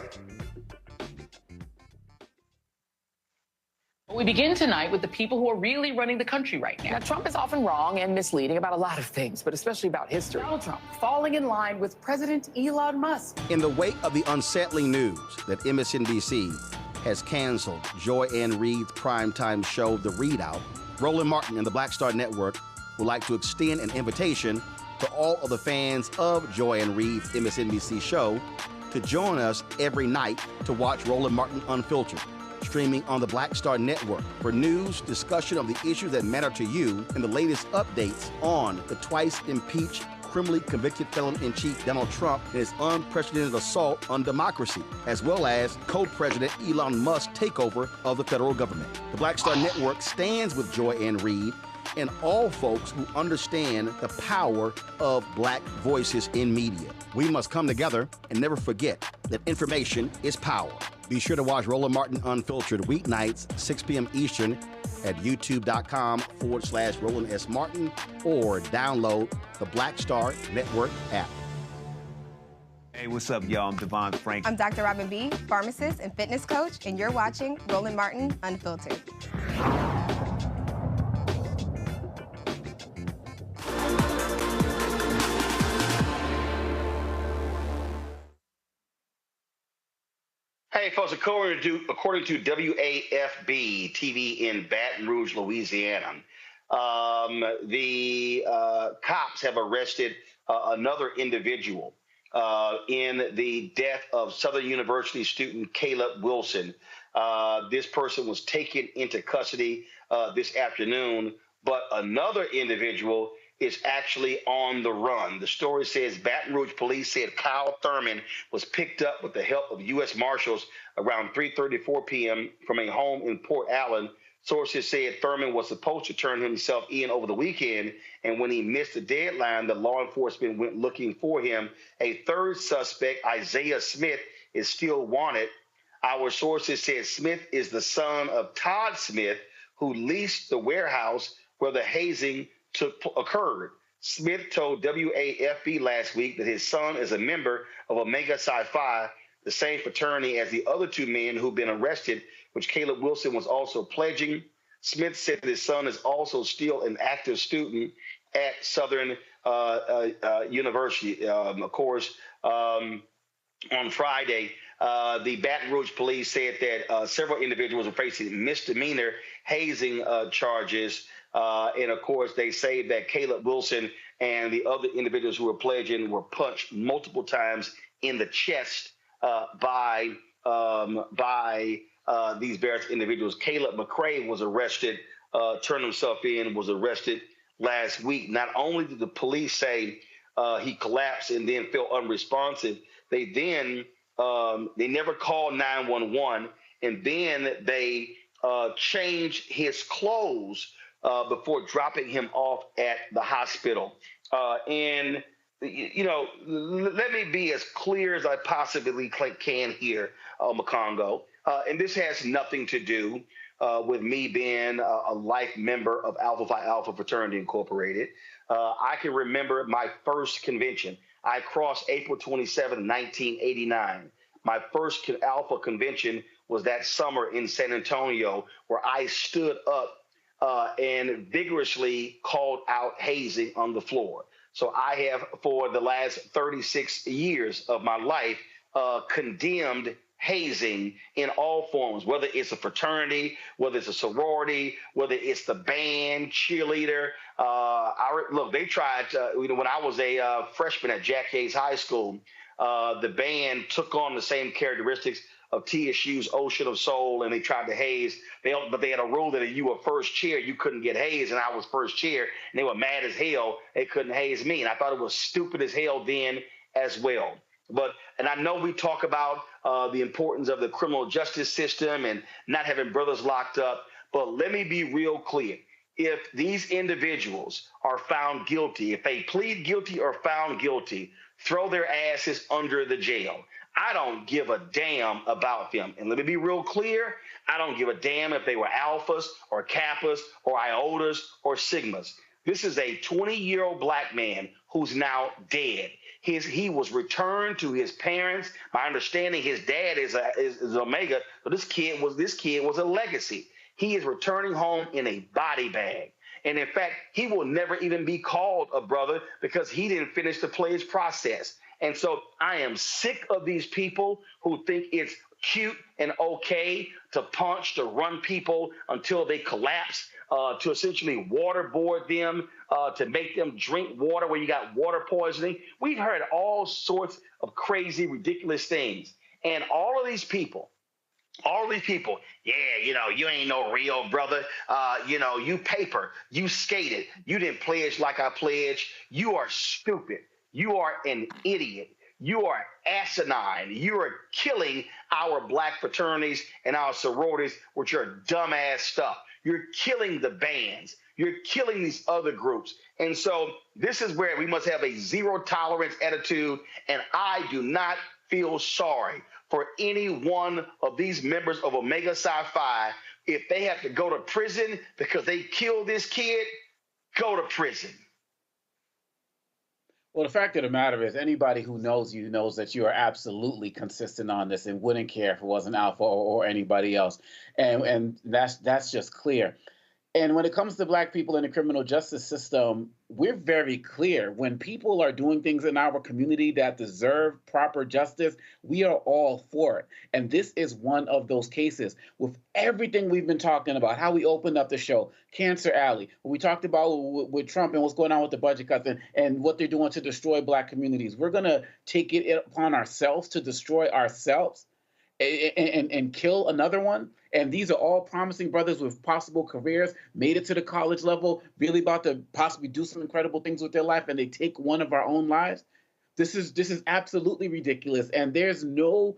S16: We begin tonight with the people who are really running the country right now. Now, Trump is often wrong and misleading about a lot of things, but especially about history. Donald Trump falling in line with President Elon Musk.
S17: In the wake of the unsettling news that MSNBC has canceled Joy Ann Reid's primetime show, The Readout, Roland Martin and the Black Star Network would like to extend an invitation to all of the fans of Joy Ann Reid's MSNBC show to join us every night to watch Roland Martin Unfiltered, streaming on the Black Star Network for news, discussion of the issues that matter to you, and the latest updates on the twice impeached criminally convicted felon-in-chief Donald Trump and his unprecedented assault on democracy, as well as co-president Elon Musk's takeover of the federal government. The Black Star Network stands with Joy Ann Reid and all folks who understand the power of black voices in media. We must come together and never forget that information is power. Be sure to watch Roland Martin Unfiltered weeknights, 6 p.m. Eastern at youtube.com/Roland S. Martin or download the Black Star Network app.
S18: Hey, what's up, y'all? I'm Devon Frank.
S19: I'm Dr. Robin B., pharmacist and fitness coach, and you're watching Roland Martin Unfiltered.
S1: Hey, folks, according to WAFB TV in Baton Rouge, Louisiana, the cops have arrested another individual in the death of Southern University student Caleb Wilson. This person was taken into custody this afternoon, but another individual is actually on the run. The story says Baton Rouge police said Kyle Thurman was picked up with the help of U.S. Marshals around 3:34 p.m. from a home in Port Allen. Sources said Thurman was supposed to turn himself in over the weekend, and when he missed the deadline, the law enforcement went looking for him. A third suspect, Isaiah Smith, is still wanted. Our sources said Smith is the son of Todd Smith, who leased the warehouse where the hazing occurred. Smith told WAFB last week that his son is a member of Omega Psi Phi, the same fraternity as the other two men who've been arrested, which Caleb Wilson was also pledging. Smith said his son is also still an active student at Southern University. Of course, on Friday, the Baton Rouge police said that several individuals are facing misdemeanor hazing charges. And of course, they say that Caleb Wilson and the other individuals who were pledging were punched multiple times in the chest by these various individuals. Caleb McCrae was arrested, turned himself in, was arrested last week. Not only did the police say he collapsed and then felt unresponsive, they never called 911, and then they changed his clothes before dropping him off at the hospital. And, you know, let me be as clear as I possibly can here, Makongo. And this has nothing to do with me being a life member of Alpha Phi Alpha Fraternity Incorporated. I can remember my first convention. I crossed April 27, 1989. My first Alpha convention was that summer in San Antonio, where I stood up and vigorously called out hazing on the floor. So I have, for the last 36 years of my life, condemned hazing in all forms, whether it's a fraternity, whether it's a sorority, whether it's the band, cheerleader. Look, they tried, when I was a freshman at Jack Hayes High School, the band took on the same characteristics of TSU's Ocean of Soul, and they tried to haze. But they had a rule that if you were first chair, you couldn't get hazed, and I was first chair, and they were mad as hell they couldn't haze me, and I thought it was stupid as hell then as well. And I know we talk about the importance of the criminal justice system and not having brothers locked up, but let me be real clear. If these individuals are found guilty, if they plead guilty or found guilty, throw their asses under the jail. I don't give a damn about them. And let me be real clear, I don't give a damn if they were alphas or kappas or iotas or sigmas. This is a 20-year-old black man who's now dead. He was returned to his parents. My understanding, his dad is Omega, but this kid was a legacy. He is returning home in a body bag. And in fact, he will never even be called a brother because he didn't finish the pledge process. And so I am sick of these people who think it's cute and okay to punch, to run people until they collapse, to essentially waterboard them, to make them drink water where you got water poisoning. We've heard all sorts of crazy, ridiculous things. And all of these people All these people, yeah, you ain't no real brother. You paper, you skated, you didn't pledge like I pledged. You are stupid. You are an idiot. You are asinine. You are killing our black fraternities and our sororities with your dumbass stuff. You're killing the bands. You're killing these other groups. And so this is where we must have a zero tolerance attitude. And I do not feel sorry for any one of these members of Omega Psi Phi. If they have to go to prison because they killed this kid, go to prison.
S7: Well, the fact of the matter is, anybody who knows you knows that you are absolutely consistent on this and wouldn't care if it wasn't Alpha or anybody else, and that's just clear. And when it comes to black people in the criminal justice system, we're very clear. When people are doing things in our community that deserve proper justice, we are all for it. And this is one of those cases. With everything we've been talking about, how we opened up the show, Cancer Alley, what we talked about with Trump and what's going on with the budget cuts and what they're doing to destroy black communities, we're going to take it upon ourselves to destroy ourselves and kill another one. And these are all promising brothers with possible careers, made it to the college level, really about to possibly do some incredible things with their life, and they take one of our own lives. This is absolutely ridiculous. And there's no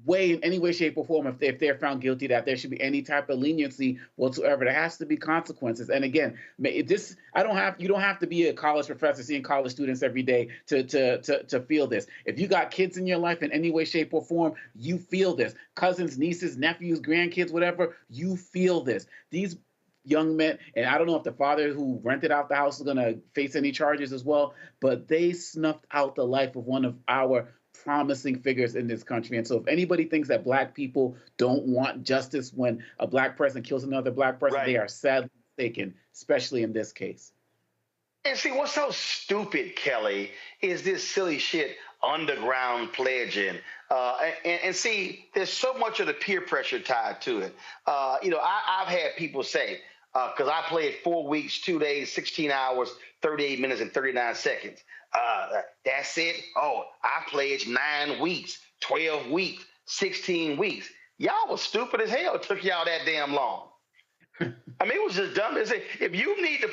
S7: way in any way, shape, or form if they're found guilty that there should be any type of leniency whatsoever. There has to be consequences. And again, you don't have to be a college professor seeing college students every day to feel this. If you got kids in your life in any way, shape, or form, you feel this. Cousins, nieces, nephews, grandkids, whatever, you feel this. These young men, and I don't know if the father who rented out the house is going to face any charges as well, but they snuffed out the life of one of our promising figures in this country. And so if anybody thinks that black people don't want justice when a black person kills another black person, They are sadly mistaken, especially in this case.
S1: And see, what's so stupid, Kelly, is this silly shit, underground pledging. And see, there's so much of the peer pressure tied to it. I've had people say, because I played 4 weeks, 2 days, 16 hours, 38 minutes, and 39 seconds. That's it. Oh, I pledged 9 weeks, 12 weeks, 16 weeks. Y'all was stupid as hell. It took y'all that damn long. I mean, it was just dumb. If you need to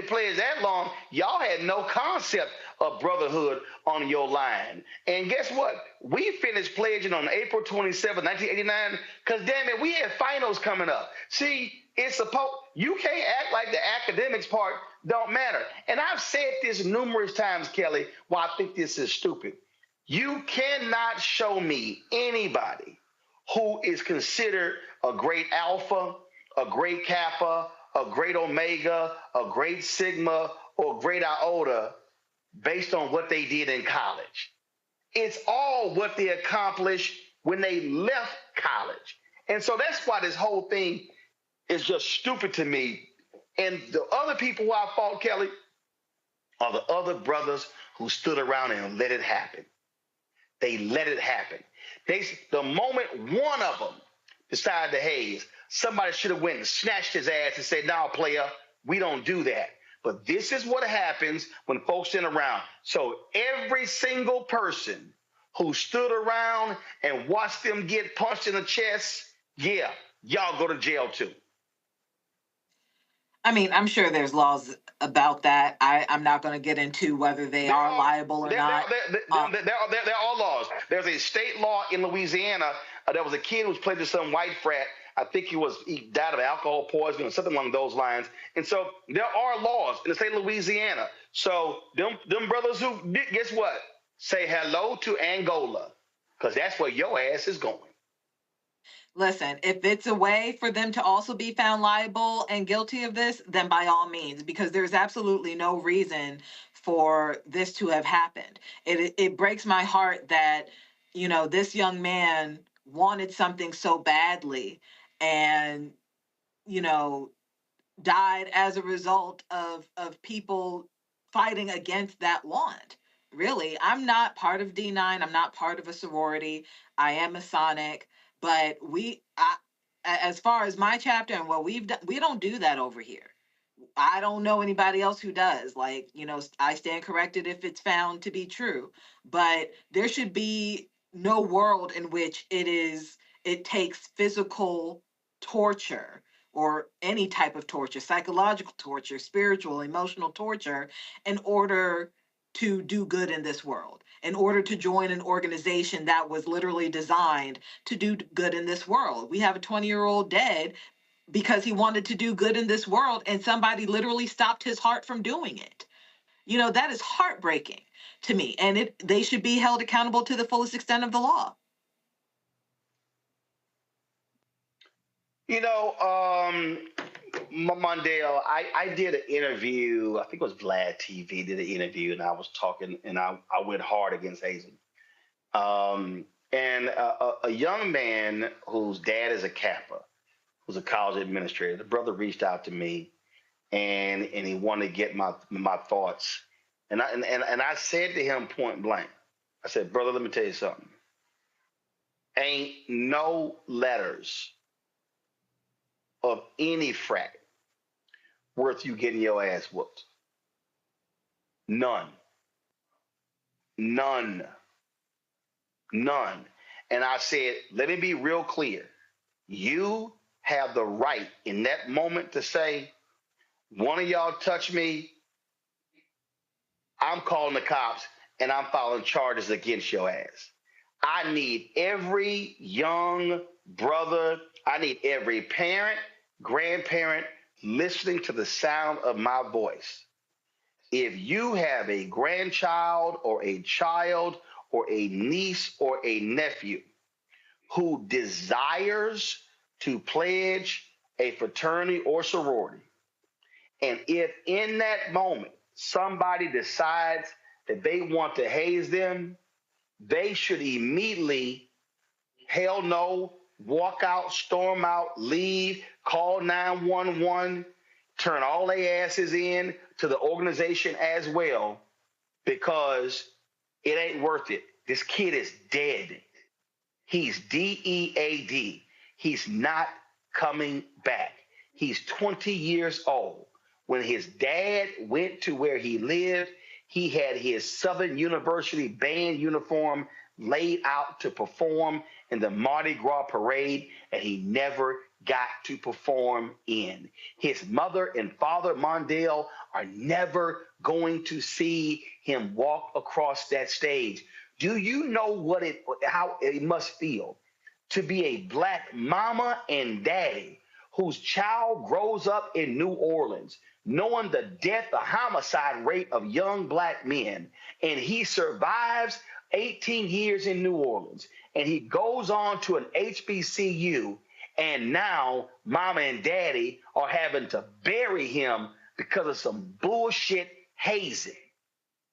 S1: pledge that long, y'all had no concept of brotherhood on your line. And guess what? We finished pledging on April 27, 1989, because damn it, we had finals coming up. See, you can't act like the academics part don't matter. And I've said this numerous times, Kelly, why I think this is stupid. You cannot show me anybody who is considered a great alpha, a great kappa, a great omega, a great sigma, or great iota based on what they did in college. It's all what they accomplished when they left college. And so that's why this whole thing is just stupid to me. And the other people who I fought, Kelly, are the other brothers who stood around and let it happen. They let it happen. The moment one of them decided to haze, somebody should have went and snatched his ass and said, "No, player, we don't do that." But this is what happens when folks stand around. So every single person who stood around and watched them get punched in the chest, yeah, y'all go to jail too.
S6: I mean, I'm sure there's laws about that. I'm not going to get into whether they are liable or not.
S1: There are laws. There's a state law in Louisiana. There was a kid who was played to some white frat. I think he died of alcohol poisoning or something along those lines. And so there are laws in the state of Louisiana. So them brothers who, guess what? Say hello to Angola, because that's where your ass is going.
S6: Listen, if it's a way for them to also be found liable and guilty of this, then by all means, because there's absolutely no reason for this to have happened. It breaks my heart that, this young man wanted something so badly and, died as a result of people fighting against that want. Really, I'm not part of D9. I'm not part of a sorority. I am Masonic. But as far as my chapter and what we've done, we don't do that over here. I don't know anybody else who does. I stand corrected if it's found to be true. But there should be no world in which it is it takes physical torture or any type of torture, psychological torture, spiritual, emotional torture, in order to do good in this world, in order to join an organization that was literally designed to do good in this world. We have a 20-year-old dead because he wanted to do good in this world, and somebody literally stopped his heart from doing it. You know, that is heartbreaking to me, and they should be held accountable to the fullest extent of the law.
S1: You know, Mondale, I did an interview. I think it was Vlad TV did an interview, and I was talking, and I went hard against hazing. And a young man whose dad is a Kappa, who's a college administrator, the brother reached out to me, and he wanted to get my thoughts, and I said to him point blank, I said, brother, let me tell you something. Ain't no letters of any frat worth you getting your ass whooped. None. None. None. And I said, let me be real clear. You have the right in that moment to say, one of y'all touch me, I'm calling the cops and I'm filing charges against your ass. I need every young brother, I need every parent, grandparent listening to the sound of my voice. If you have a grandchild or a child or a niece or a nephew who desires to pledge a fraternity or sorority, and if in that moment somebody decides that they want to haze them, they should immediately, hell no, walk out, storm out, leave, call 911, turn all their asses in to the organization as well, because it ain't worth it. This kid is dead. He's DEAD. He's not coming back. He's 20 years old. When his dad went to where he lived, he had his Southern University band uniform laid out to perform in the Mardi Gras parade, and he never got to perform in. His mother and father, Mondale, are never going to see him walk across that stage. Do you know how it must feel to be a black mama and daddy whose child grows up in New Orleans, knowing the death, the homicide rate of young black men, and he survives 18 years in New Orleans, and he goes on to an HBCU, and now mama and daddy are having to bury him because of some bullshit hazing?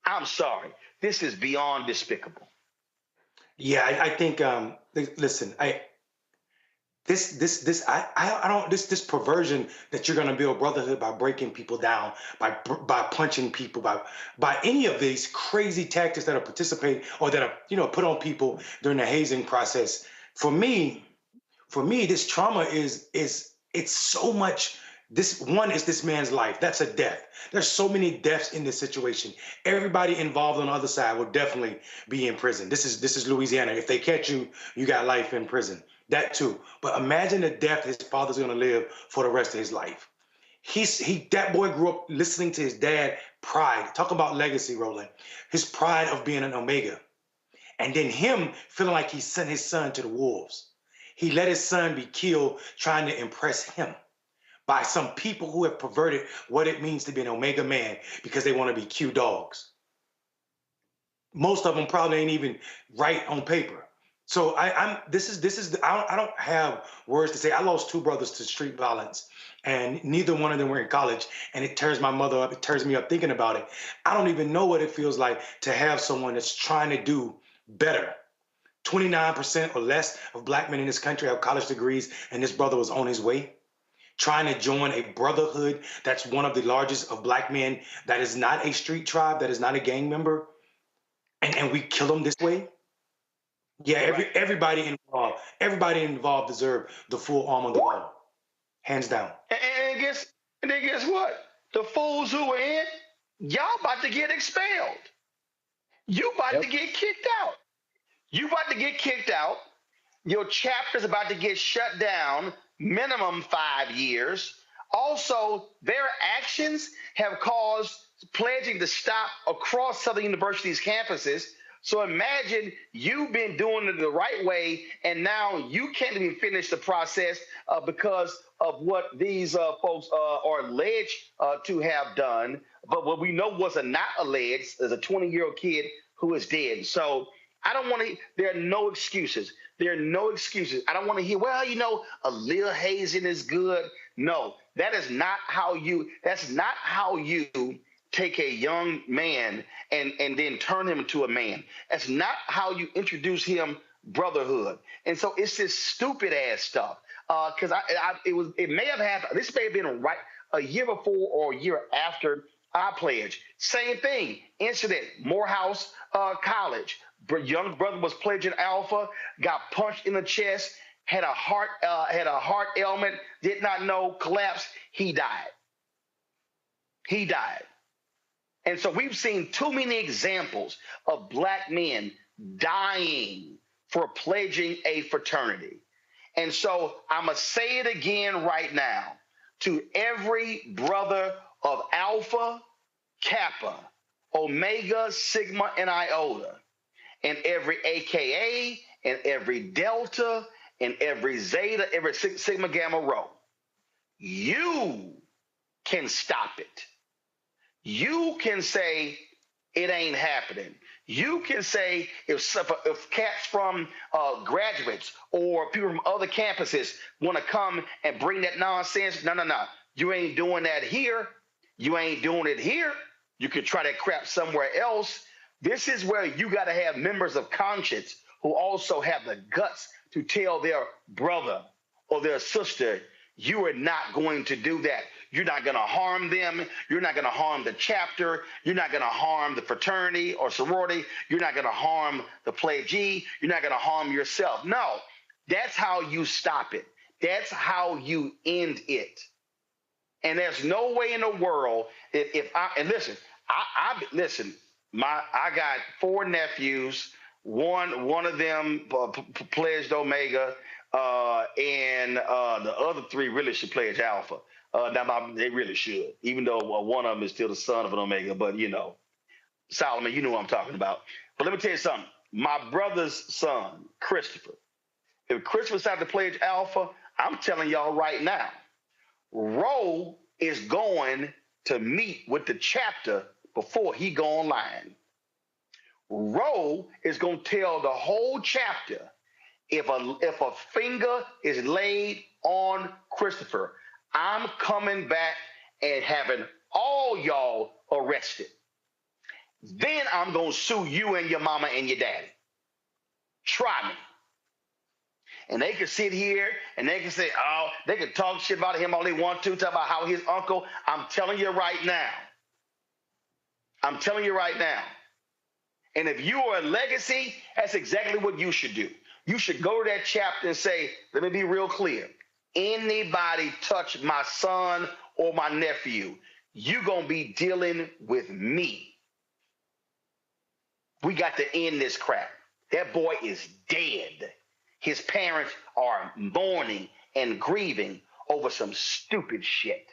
S1: I'm sorry. This is beyond despicable.
S5: Yeah, I think. Listen, this perversion that you're going to build brotherhood by breaking people down, by punching people, by any of these crazy tactics that are participated or that are put on people during the hazing process. For me, this trauma is it's so much. This one is this man's life. That's a death. There's so many deaths in this situation. Everybody involved on the other side will definitely be in prison. This is Louisiana. If they catch you, you got life in prison. That too. But imagine the death his father's going to live for the rest of his life. That boy grew up listening to his dad pride. Talk about legacy, Roland. His pride of being an Omega. And then him feeling like he sent his son to the wolves. He let his son be killed trying to impress him by some people who have perverted what it means to be an Omega man because they want to be Q dogs. Most of them probably ain't even right on paper. So I don't have words to say. I lost two brothers to street violence, and neither one of them were in college, and it tears my mother up. It tears me up thinking about it. I don't even know what it feels like to have someone that's trying to do better. 29% or less of black men in this country have college degrees, and this brother was on his way, trying to join a brotherhood that's one of the largest of black men that is not a street tribe, that is not a gang member, and we kill them this way? Yeah, everybody involved deserve the full arm of the law, hands down.
S1: And then guess what? The fools who are in, y'all about to get expelled. You about to get kicked out. You about to get kicked out. Your chapter's about to get shut down, minimum 5 years. Also, their actions have caused pledging to stop across Southern University's campuses. So imagine you've been doing it the right way, and now you can't even finish the process because of what these folks are alleged to have done. But what we know was not alleged is a 20-year-old kid who is dead. So I don't want to, there are no excuses. There are no excuses. I don't want to hear, well, you know, a little hazing is good. No, that's not how you take a young man and then turn him into a man. That's not how you introduce him brotherhood. And so it's this stupid ass stuff. Because it may have happened. This may have been right a year before or a year after I pledged. Same thing. Incident. Morehouse College. Young brother was pledging Alpha. Got punched in the chest. Had a heart ailment. Did not know. Collapsed. He died. He died. And so we've seen too many examples of black men dying for pledging a fraternity. And so I'm going to say it again right now to every brother of Alpha, Kappa, Omega, Sigma, and Iota, and every AKA, and every Delta, and every Zeta, every Sigma, Gamma, Rho. You can stop it. You can say it ain't happening. You can say if cats from graduates or people from other campuses want to come and bring that nonsense, no. You ain't doing that here. You ain't doing it here. You could try that crap somewhere else. This is where you got to have members of conscience who also have the guts to tell their brother or their sister, you are not going to do that. You're not going to harm them. You're not going to harm the chapter. You're not going to harm the fraternity or sorority. You're not going to harm the pledgee. You're not going to harm yourself. No, that's how you stop it. That's how you end it. And there's no way in the world I got 4 nephews. One of them pledged Omega, and the other 3 really should pledge Alpha. Now, they really should, even though one of them is still the son of an Omega. But, you know, Solomon, you know what I'm talking about. But let me tell you something. My brother's son, Christopher, if Christopher decided to pledge Alpha, I'm telling y'all right now, Roe is going to meet with the chapter before he go online. Roe is going to tell the whole chapter if a finger is laid on Christopher, I'm coming back and having all y'all arrested. Then I'm going to sue you and your mama and your daddy. Try me. And they can sit here and they can say, oh, they can talk shit about him all they want to, talk about how his uncle. I'm telling you right now. I'm telling you right now. And if you are a legacy, that's exactly what you should do. You should go to that chapter and say, let me be real clear. Anybody touch my son or my nephew, you're going to be dealing with me. We got to end this crap. That boy is dead. His parents are mourning and grieving over some stupid shit.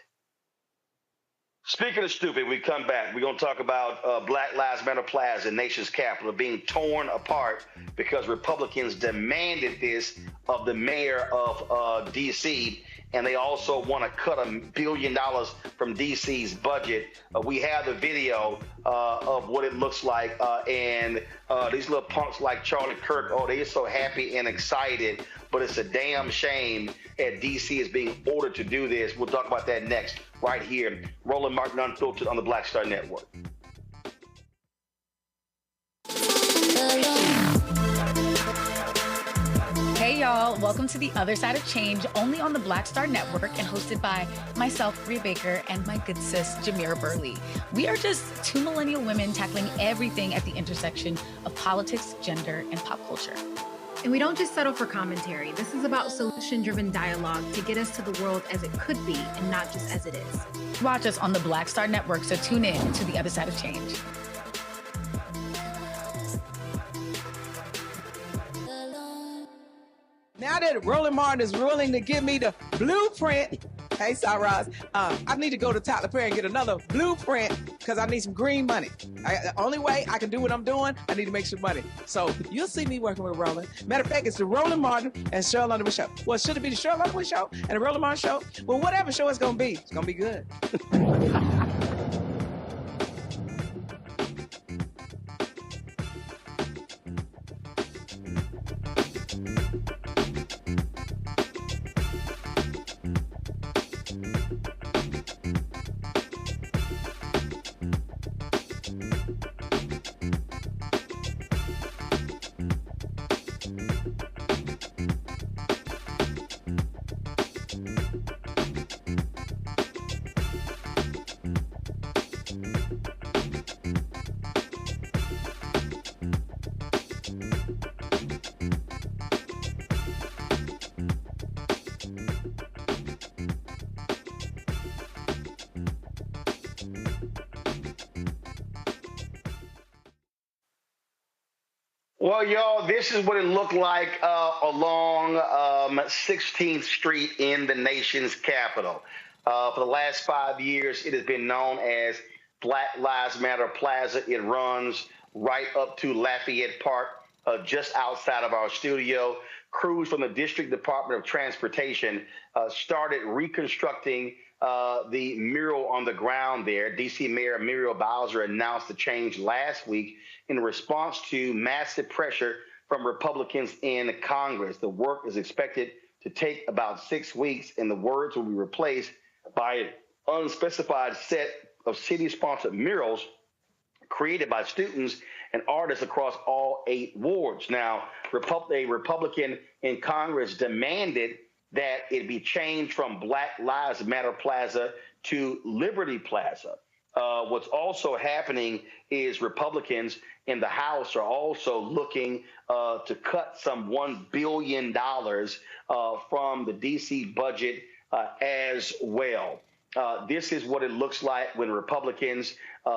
S1: Speaking of stupid, we come back. We're going to talk about Black Lives Matter Plaza, nation's capital, being torn apart because Republicans demanded this of the mayor of D.C., and they also want to cut $1 billion from D.C.'s budget. We have the video of what it looks like, and these little punks like Charlie Kirk, they're so happy and excited, but it's a damn shame that D.C. is being ordered to do this. We'll talk about that next, right here. Roland Martin Unfiltered on the Black Star Network.
S9: Hey y'all, welcome to The Other Side of Change, only on the Black Star Network and hosted by myself, Rhea Baker, and my good sis, Jamira Burley. We are just 2 millennial women tackling everything at the intersection of politics, gender, and pop culture.
S10: And we don't just settle for commentary. This is about solution-driven dialogue to get us to the world as it could be and not just as it is.
S9: Watch us on the Black Star Network, so tune in to The Other Side of Change.
S20: Now that Roland Martin is willing to give me the blueprint, hey, Cyrus, I need to go to Tyler Perry and get another blueprint because I need some green money. The only way I can do what I'm doing, I need to make some money. So you'll see me working with Roland. Matter of fact, it's the Roland Martin and Cheryl Underwood show. Well, should it be the Cheryl Underwood show and the Roland Martin show? Well, whatever show it's going to be good.
S1: Well, y'all, this is what it looked like along 16th Street in the nation's capital. For the last 5 years, it has been known as Black Lives Matter Plaza. It runs right up to Lafayette Park, just outside of our studio. Crews from the District Department of Transportation started reconstructing the mural on the ground there. D.C. Mayor Muriel Bowser announced the change last week in response to massive pressure from Republicans in Congress. The work is expected to take about 6 weeks, and the words will be replaced by an unspecified set of city-sponsored murals created by students and artists across all 8 wards. Now, a Republican in Congress demanded that it be changed from Black Lives Matter Plaza to Liberty Plaza. What's also happening is Republicans in the House are also looking to cut some $1 billion from the D.C. budget as well. This is what it looks like when Republicans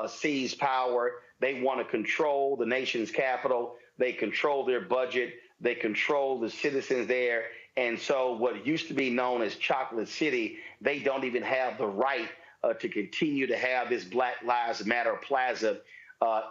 S1: seize power. They want to control the nation's capital. They control their budget. They control the citizens there. And so what used to be known as Chocolate City, they don't even have the right to continue to have this Black Lives Matter Plaza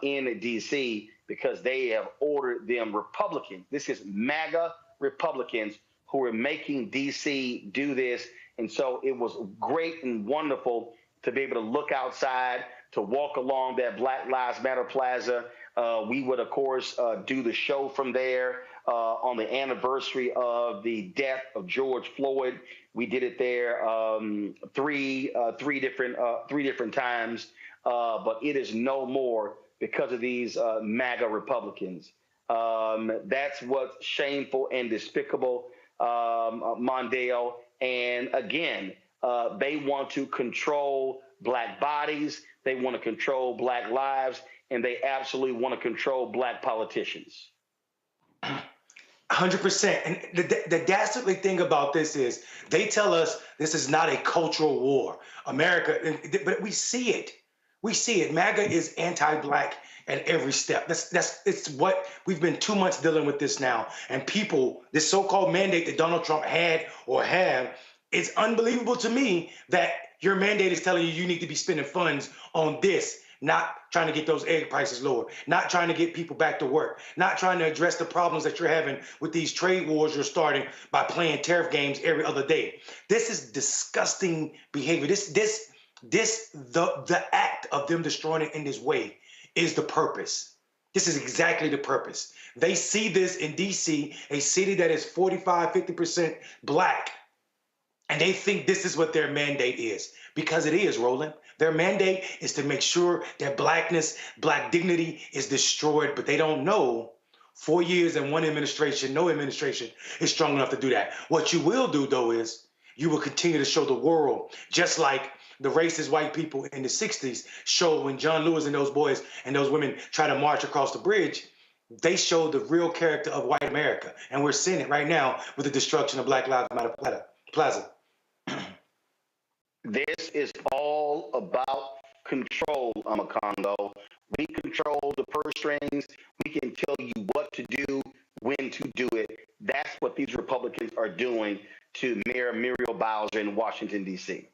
S1: in D.C. because they have ordered them Republicans. This is MAGA Republicans who are making D.C. do this. And so it was great and wonderful to be able to look outside, to walk along that Black Lives Matter Plaza. We would, of course, do the show from there on the anniversary of the death of George Floyd. We did it there three different times, but it is no more because of these MAGA Republicans. That's what's shameful and despicable, Mondale. And again, they want to control Black bodies. They want to control Black lives, and they absolutely want to control Black politicians.
S5: 100%. And the dastardly thing about this is they tell us this is not a cultural war. America, but we see it. We see it. MAGA is anti-Black at every step. It's what we've been 2 months dealing with this now. And people, this so-called mandate that Donald Trump had or have, it's unbelievable to me that your mandate is telling you need to be spending funds on this, not trying to get those egg prices lower, not trying to get people back to work, not trying to address the problems that you're having with these trade wars you're starting by playing tariff games every other day. This is disgusting behavior. The act of them destroying it in this way is the purpose. This is exactly the purpose. They see this in DC, a city that is 45, 50% Black, and they think this is what their mandate is, because it is, Roland. Their mandate is to make sure that Blackness, Black dignity is destroyed, but they don't know 4 years and one administration, no administration is strong enough to do that. What you will do, though, is you will continue to show the world, just like the racist white people in the 60s showed when John Lewis and those boys and those women tried to march across the bridge. They showed the real character of white America. And we're seeing it right now with the destruction of Black Lives Matter Plaza.
S1: This is all about control, Amakondo. We control the purse strings. We can tell you what to do. when to do it. That's what these Republicans are doing to Mayor Muriel Bowser in Washington, D.C.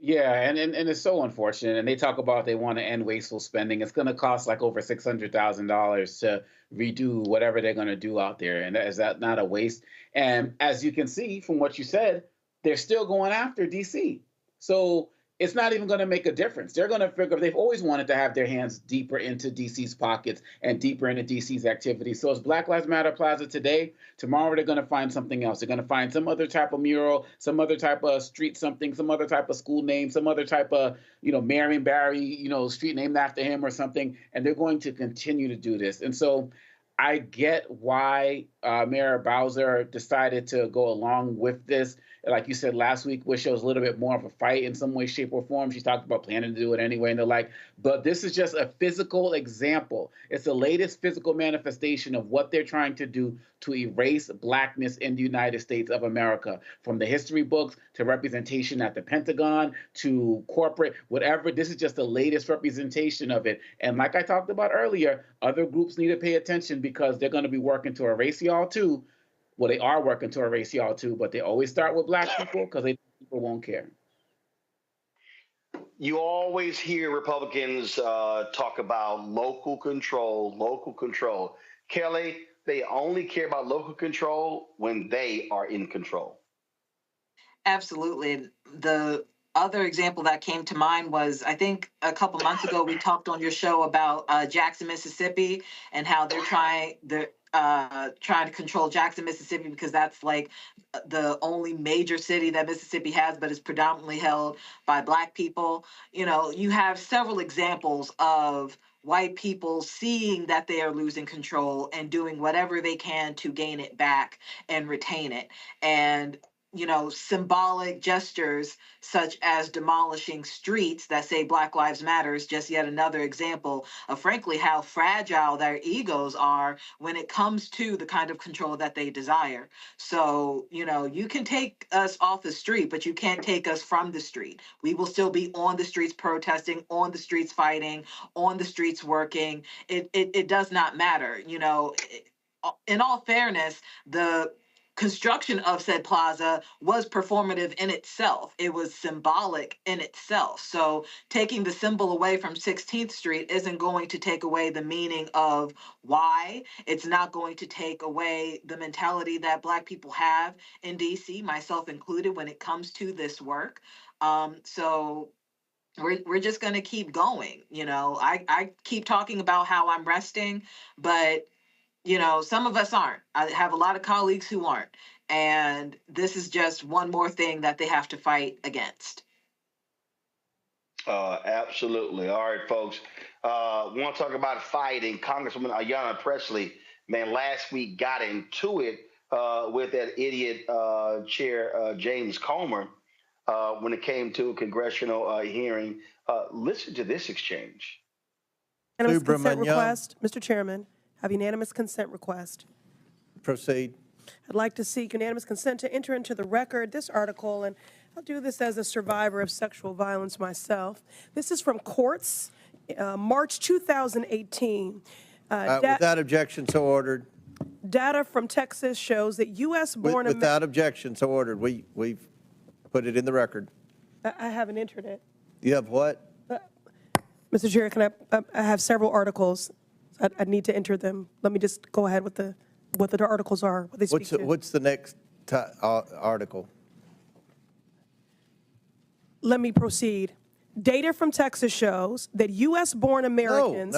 S7: Yeah, and it's so unfortunate. And they talk about they want to end wasteful spending. It's going to cost like over $600,000 to redo whatever they're going to do out there. And is that not a waste? And as you can see from what you said, they're still going after DC. So it's not even going to make a difference. They're going to figure, they've always wanted to have their hands deeper into DC's pockets and deeper into DC's activities. So it's Black Lives Matter Plaza today. Tomorrow they're going to find something else. They're going to find some other type of mural, some other type of street something, some other type of school name, some other type of, Marion Barry, street named after him or something. And they're going to continue to do this. And so I get why Mayor Bowser decided to go along with this. Like you said last week, wish it was a little bit more of a fight in some way, shape, or form. She talked about planning to do it anyway, and they're like, but this is just a physical example. It's the latest physical manifestation of what they're trying to do to erase Blackness in the United States of America, from the history books to representation at the Pentagon to corporate, whatever. This is just the latest representation of it. And like I talked about earlier, other groups need to pay attention because they're going to be working to erase y'all too. Well, they are working to erase y'all too, but they always start with Black people because people won't care.
S1: You always hear Republicans talk about local control, local control. Kelly, they only care about local control when they are in control.
S6: Absolutely. The other example that came to mind was, I think a couple months ago, we talked on your show about Jackson, Mississippi, and how they're trying to control Jackson, Mississippi, because that's like the only major city that Mississippi has, but is predominantly held by Black people. You have several examples of white people seeing that they are losing control and doing whatever they can to gain it back and retain it. And symbolic gestures such as demolishing streets that say Black Lives Matter is just yet another example of, frankly, how fragile their egos are when it comes to the kind of control that they desire. So, you can take us off the street, but you can't take us from the street. We will still be on the streets protesting, on the streets fighting, on the streets working. It does not matter. In all fairness, the construction of said plaza was performative in itself. It was symbolic in itself. So taking the symbol away from 16th Street isn't going to take away the meaning of why. It's not going to take away the mentality that Black people have in DC, myself included, when it comes to this work. So we're just going to keep going. I keep talking about how I'm resting, but some of us aren't. I have a lot of colleagues who aren't. And this is just one more thing that they have to fight against.
S1: Absolutely. All right, folks. Want to talk about fighting. Congresswoman Ayanna Pressley, last week got into it with that idiot chair, James Comer, when it came to a congressional hearing. Listen to this exchange.
S21: Unanimous consent request, Mr. Chairman. Have unanimous consent request.
S22: Proceed.
S21: I'd like to seek unanimous consent to enter into the record this article, and I'll do this as a survivor of sexual violence myself. This is from Courts, March 2018.
S22: Without objection, so ordered.
S21: Data from Texas shows that U.S.-born...
S22: Without objection, so ordered. We've put it in the record.
S21: I haven't entered it.
S22: You have what?
S21: Mr. Chair, can I have several articles. I need to enter them. Let me just go ahead with what the articles are. What they speak to.
S22: What's the next article?
S21: Let me proceed. Data from Texas shows that U.S.-born Americans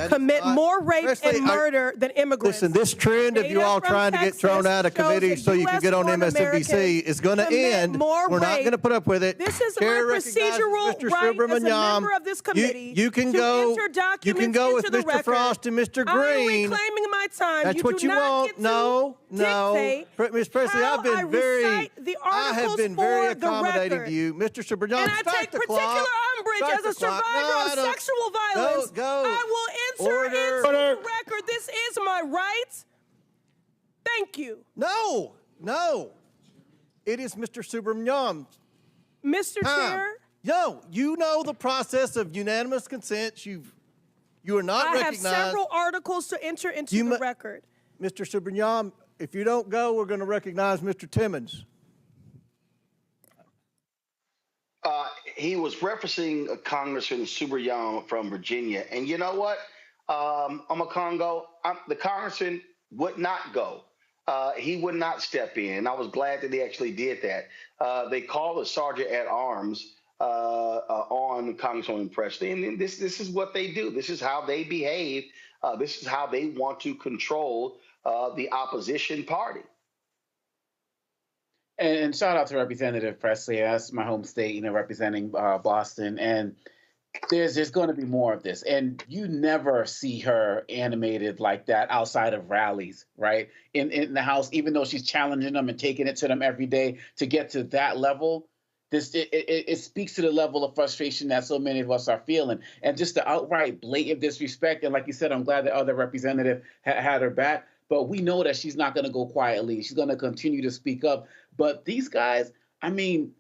S21: commit more rape and murder than immigrants.
S22: Listen, this trend of you all trying to get thrown out of committee so you can get on MSNBC is going to end. We're not going to put up with it.
S21: This is my procedural right as a member of this committee
S22: you can go with Mr. Frost and Mr. Green.
S21: I'm reclaiming my time.
S22: That's what you want. No. Ms. Presley, I have been very accommodating to you. Mr. Subrignon,
S21: and I take particular umbrage as a survivor of sexual violence. I will enter into the record. This is my right. Thank you.
S22: No. It is Mr. Subrignon.
S21: Mr. Chair?
S22: No, you know the process of unanimous consent. You are not recognized.
S21: I have several articles to enter into the record.
S22: Mr. Subrignon, if you don't go, we're going to recognize Mr. Timmons.
S1: He was referencing Congressman Subrignon from Virginia. And you know what? Omokongo, the congressman would not go. He would not step in. I was glad that he actually did that. They called a sergeant at arms on Congresswoman Presley. And this is what they do. This is how they behave. This is how they want to control the opposition party.
S7: And shout out to Representative Presley. That's my home state, representing Boston. And there's going to be more of this. And you never see her animated like that outside of rallies, right? In the House, even though she's challenging them and taking it to them every day to get to that level. It speaks to the level of frustration that so many of us are feeling. And just the outright blatant disrespect. And like you said, I'm glad the other representative had her back. But we know that she's not going to go quietly. She's going to continue to speak up. But these guys, I mean,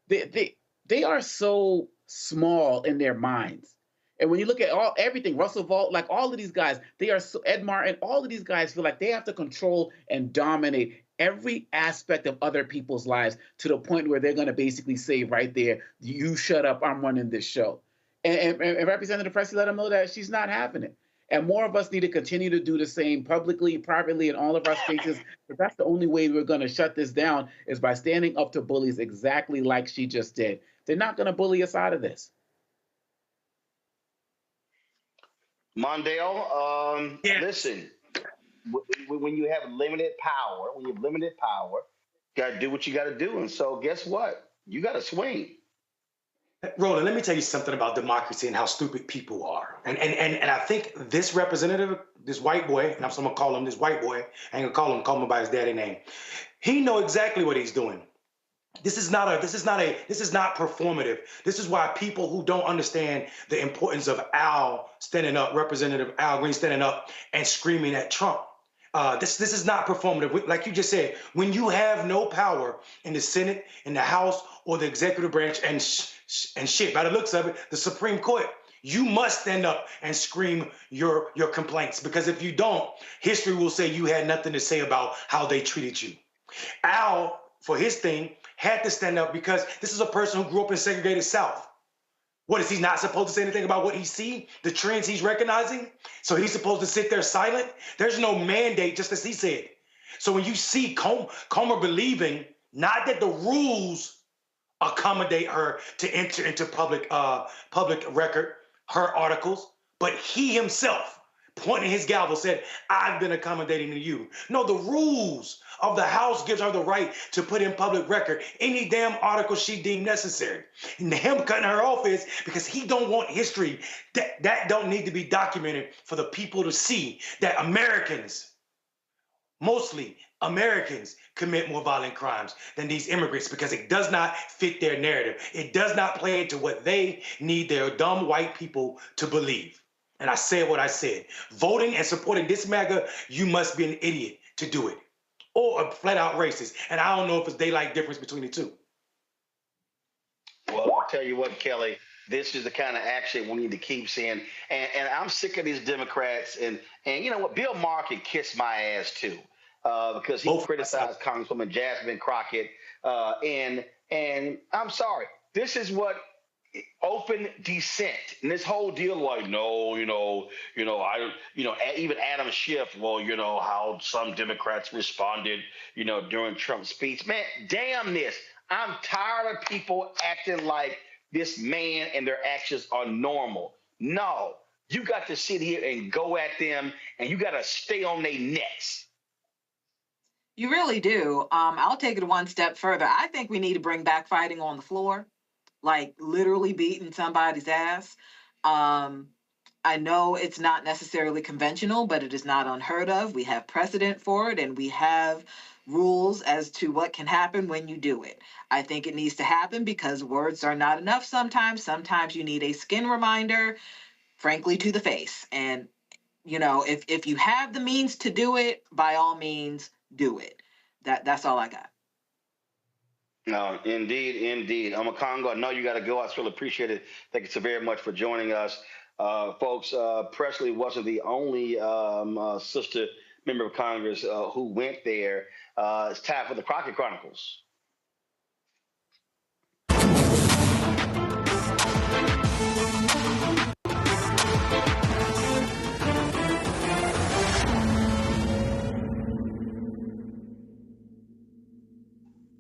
S7: they are so small in their minds. And when you look at everything, Russell Vought, like all of these guys, they are so, Ed Martin, all of these guys feel like they have to control and dominate every aspect of other people's lives to the point where they're going to basically say right there, you shut up, I'm running this show. And Representative Presley let them know that she's not having it. And more of us need to continue to do the same publicly, privately, in all of our spaces. But that's the only way we're going to shut this down is by standing up to bullies exactly like she just did. They're not going to bully us out of this.
S1: Mondale, listen, when you have limited power, you got to do what you got to do. And so guess what? You got to swing.
S5: Roland, let me tell you something about democracy and how stupid people are. And I think this representative, this white boy, and I'm going to call him this white boy, I ain't going to call him by his daddy name. He know exactly what he's doing. This is not performative. This is why people who don't understand the importance of Al standing up, Representative Al Green standing up and screaming at Trump. This is not performative. Like you just said, when you have no power in the Senate, in the House, or the executive branch, and shit, by the looks of it, the Supreme Court, you must stand up and scream your complaints. Because if you don't, history will say you had nothing to say about how they treated you. Al, for his thing, had to stand up because this is a person who grew up in segregated South. What, is he not supposed to say anything about what he sees, the trends he's recognizing? So he's supposed to sit there silent? There's no mandate, just as he said. So when you see Comer believing not that the rules accommodate her to enter into public record, her articles, but he himself, pointing his gavel, said, I've been accommodating to you. No, the rules of the House gives her the right to put in public record any damn article she deemed necessary. And him cutting her off is because he don't want history that don't need to be documented for the people to see that Americans, mostly Americans, commit more violent crimes than these immigrants because it does not fit their narrative. It does not play into what they need their dumb white people to believe. And I said what I said. Voting and supporting this MAGA, you must be an idiot to do it. Or a flat out racist. And I don't know if it's daylight difference between the two.
S1: Well, I'll tell you what, Kelly, this is the kind of action we need to keep seeing. And I'm sick of these Democrats. And you know what? Bill Maher can kiss my ass too. Because he criticized Congresswoman Jasmine Crockett. And I'm sorry. This is what open dissent and this whole deal like even Adam Schiff, how some Democrats responded during Trump's speech. Man, damn this. I'm tired of people acting like this man and their actions are normal. No, you got to sit here and go at them and you got to stay on their necks.
S6: You really do. I'll take it one step further. I think we need to bring back fighting on the floor. Like literally beating somebody's ass. I know it's not necessarily conventional, but it is not unheard of. We have precedent for it, and we have rules as to what can happen when you do it. I think it needs to happen because words are not enough sometimes. Sometimes you need a skin reminder, frankly, to the face. And, if you have the means to do it, by all means, do it. That's all I got.
S1: No, indeed. Omokongo, I know you got to go. I really appreciate it. Thank you so very much for joining us. Folks, Presley wasn't the only sister member of Congress who went there. It's time for the Crockett Chronicles.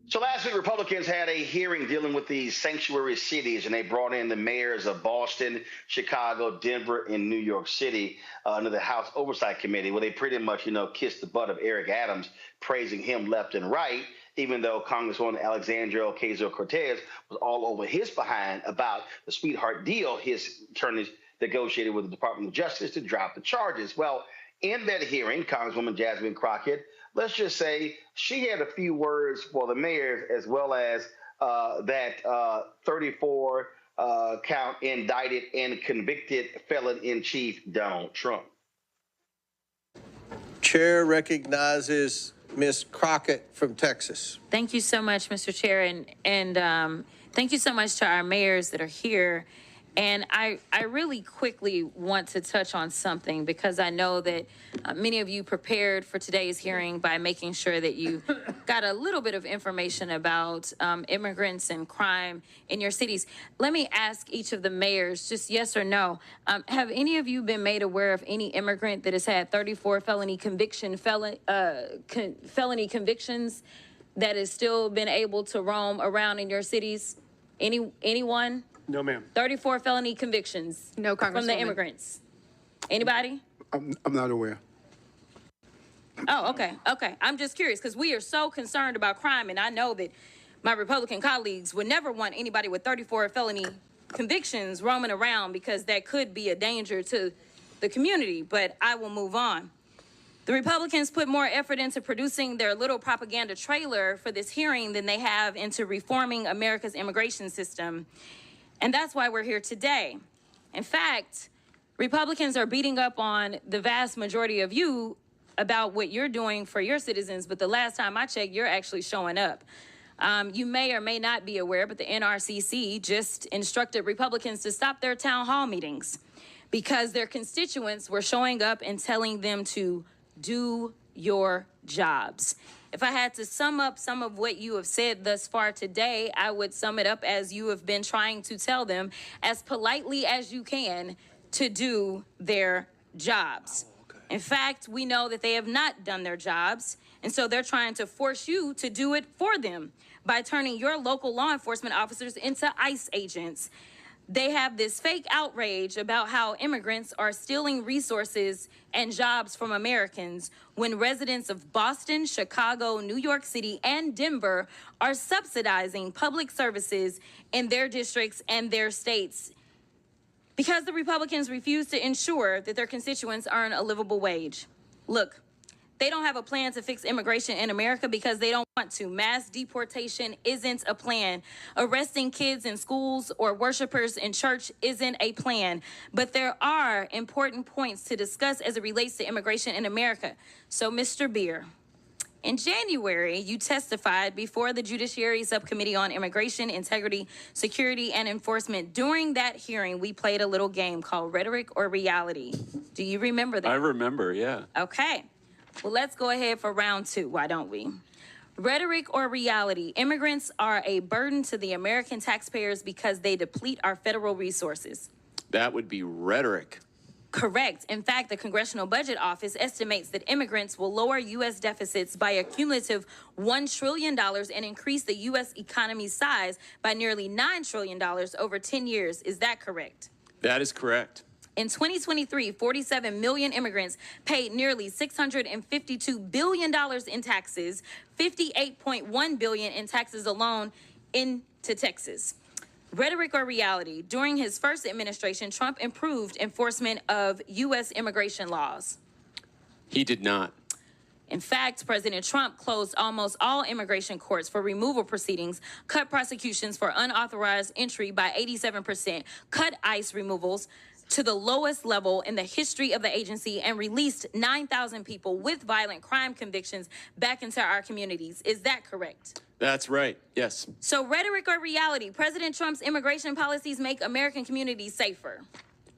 S1: So last week, Republicans had a hearing dealing with these sanctuary cities, and they brought in the mayors of Boston, Chicago, Denver, and New York City under the House Oversight Committee, where they pretty much, kissed the butt of Eric Adams, praising him left and right, even though Congresswoman Alexandria Ocasio-Cortez was all over his behind about the sweetheart deal his attorneys negotiated with the Department of Justice to drop the charges. Well, in that hearing, Congresswoman Jasmine Crockett, let's just say she had a few words for the mayors, as well as that 34 count indicted and convicted felon-in-chief Donald Trump.
S22: Chair recognizes Ms. Crockett from Texas.
S2: Thank you so much, Mr. Chair, and thank you so much to our mayors that are here. And I really quickly want to touch on something, because I know that many of you prepared for today's hearing by making sure that you got a little bit of information about immigrants and crime in your cities. Let me ask each of the mayors, just yes or no, have any of you been made aware of any immigrant that has had 34 felony convictions that has still been able to roam around in your cities? Anyone?
S4: No, ma'am.
S2: 34 felony convictions.
S23: No, Congresswoman.
S2: From the immigrants. Anybody?
S4: I'm not aware.
S2: Oh, okay. I'm just curious, because we are so concerned about crime, and I know that my Republican colleagues would never want anybody with 34 felony convictions roaming around, because that could be a danger to the community, but I will move on. The Republicans put more effort into producing their little propaganda trailer for this hearing than they have into reforming America's immigration system. And that's why we're here today. In fact, Republicans are beating up on the vast majority of you about what you're doing for your citizens, but the last time I checked, you're actually showing up. You may or may not be aware, but the NRCC just instructed Republicans to stop their town hall meetings because their constituents were showing up and telling them to do your jobs. If I had to sum up some of what you have said thus far today, I would sum it up as you have been trying to tell them as politely as you can to do their jobs. In fact, we know that they have not done their jobs, and so they're trying to force you to do it for them by turning your local law enforcement officers into ICE agents. They have this fake outrage about how immigrants are stealing resources and jobs from Americans when residents of Boston, Chicago, New York City, and Denver are subsidizing public services in their districts and their states because the Republicans refuse to ensure that their constituents earn a livable wage. Look, they don't have a plan to fix immigration in America because they don't want to. Mass deportation isn't a plan. Arresting kids in schools or worshipers in church isn't a plan. But there are important points to discuss as it relates to immigration in America. So, Mr. Beer, in January, you testified before the Judiciary Subcommittee on Immigration, Integrity, Security, and Enforcement. During that hearing, we played a little game called Rhetoric or Reality. Do you remember that?
S4: I remember, yeah.
S2: Okay. Well, let's go ahead for round two, why don't we? Rhetoric or reality? Immigrants are a burden to the American taxpayers because they deplete our federal resources.
S4: That would be rhetoric.
S2: Correct. In fact, the Congressional Budget Office estimates that immigrants will lower U.S. deficits by a cumulative $1 trillion and increase the U.S. economy's size by nearly $9 trillion over 10 years. Is that correct?
S4: That is correct.
S2: In 2023, 47 million immigrants paid nearly $652 billion in taxes, $58.1 billion in taxes alone into Texas. Rhetoric or reality? During his first administration, Trump improved enforcement of U.S. immigration laws.
S4: He did not.
S2: In fact, President Trump closed almost all immigration courts for removal proceedings, cut prosecutions for unauthorized entry by 87%, cut ICE removals to the lowest level in the history of the agency, and released 9,000 people with violent crime convictions back into our communities. Is that correct?
S4: That's right, yes.
S2: So rhetoric or reality? President Trump's immigration policies make American communities safer.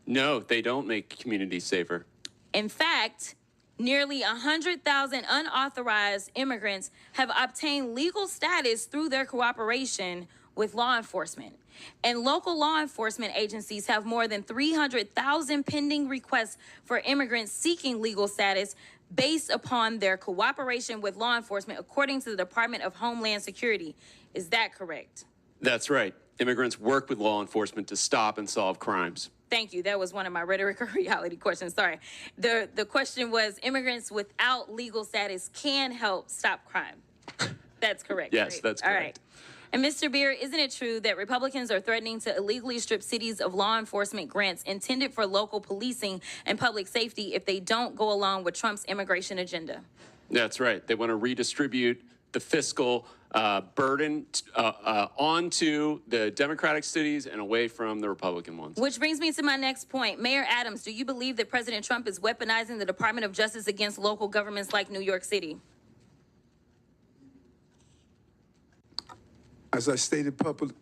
S4: No, they don't make communities safer.
S2: In fact, nearly 100,000 unauthorized immigrants have obtained legal status through their cooperation with law enforcement. And local law enforcement agencies have more than 300,000 pending requests for immigrants seeking legal status based upon their cooperation with law enforcement, according to the Department of Homeland Security. Is that correct?
S4: That's right. Immigrants work with law enforcement to stop and solve crimes.
S2: Thank you. That was one of my rhetoric or reality questions. Sorry. The question was, immigrants without legal status can help stop crime. That's correct.
S4: Yes,
S2: right?
S4: that's correct.
S2: All right. And Mr. Beer, isn't it true that Republicans are threatening to illegally strip cities of law enforcement grants intended for local policing and public safety if they don't go along with Trump's immigration agenda?
S4: That's right. They want to redistribute the fiscal burden onto the Democratic cities and away from the Republican ones.
S2: Which brings me to my next point. Mayor Adams, do you believe that President Trump is weaponizing the Department of Justice against local governments like New York City?
S3: As I stated publicly,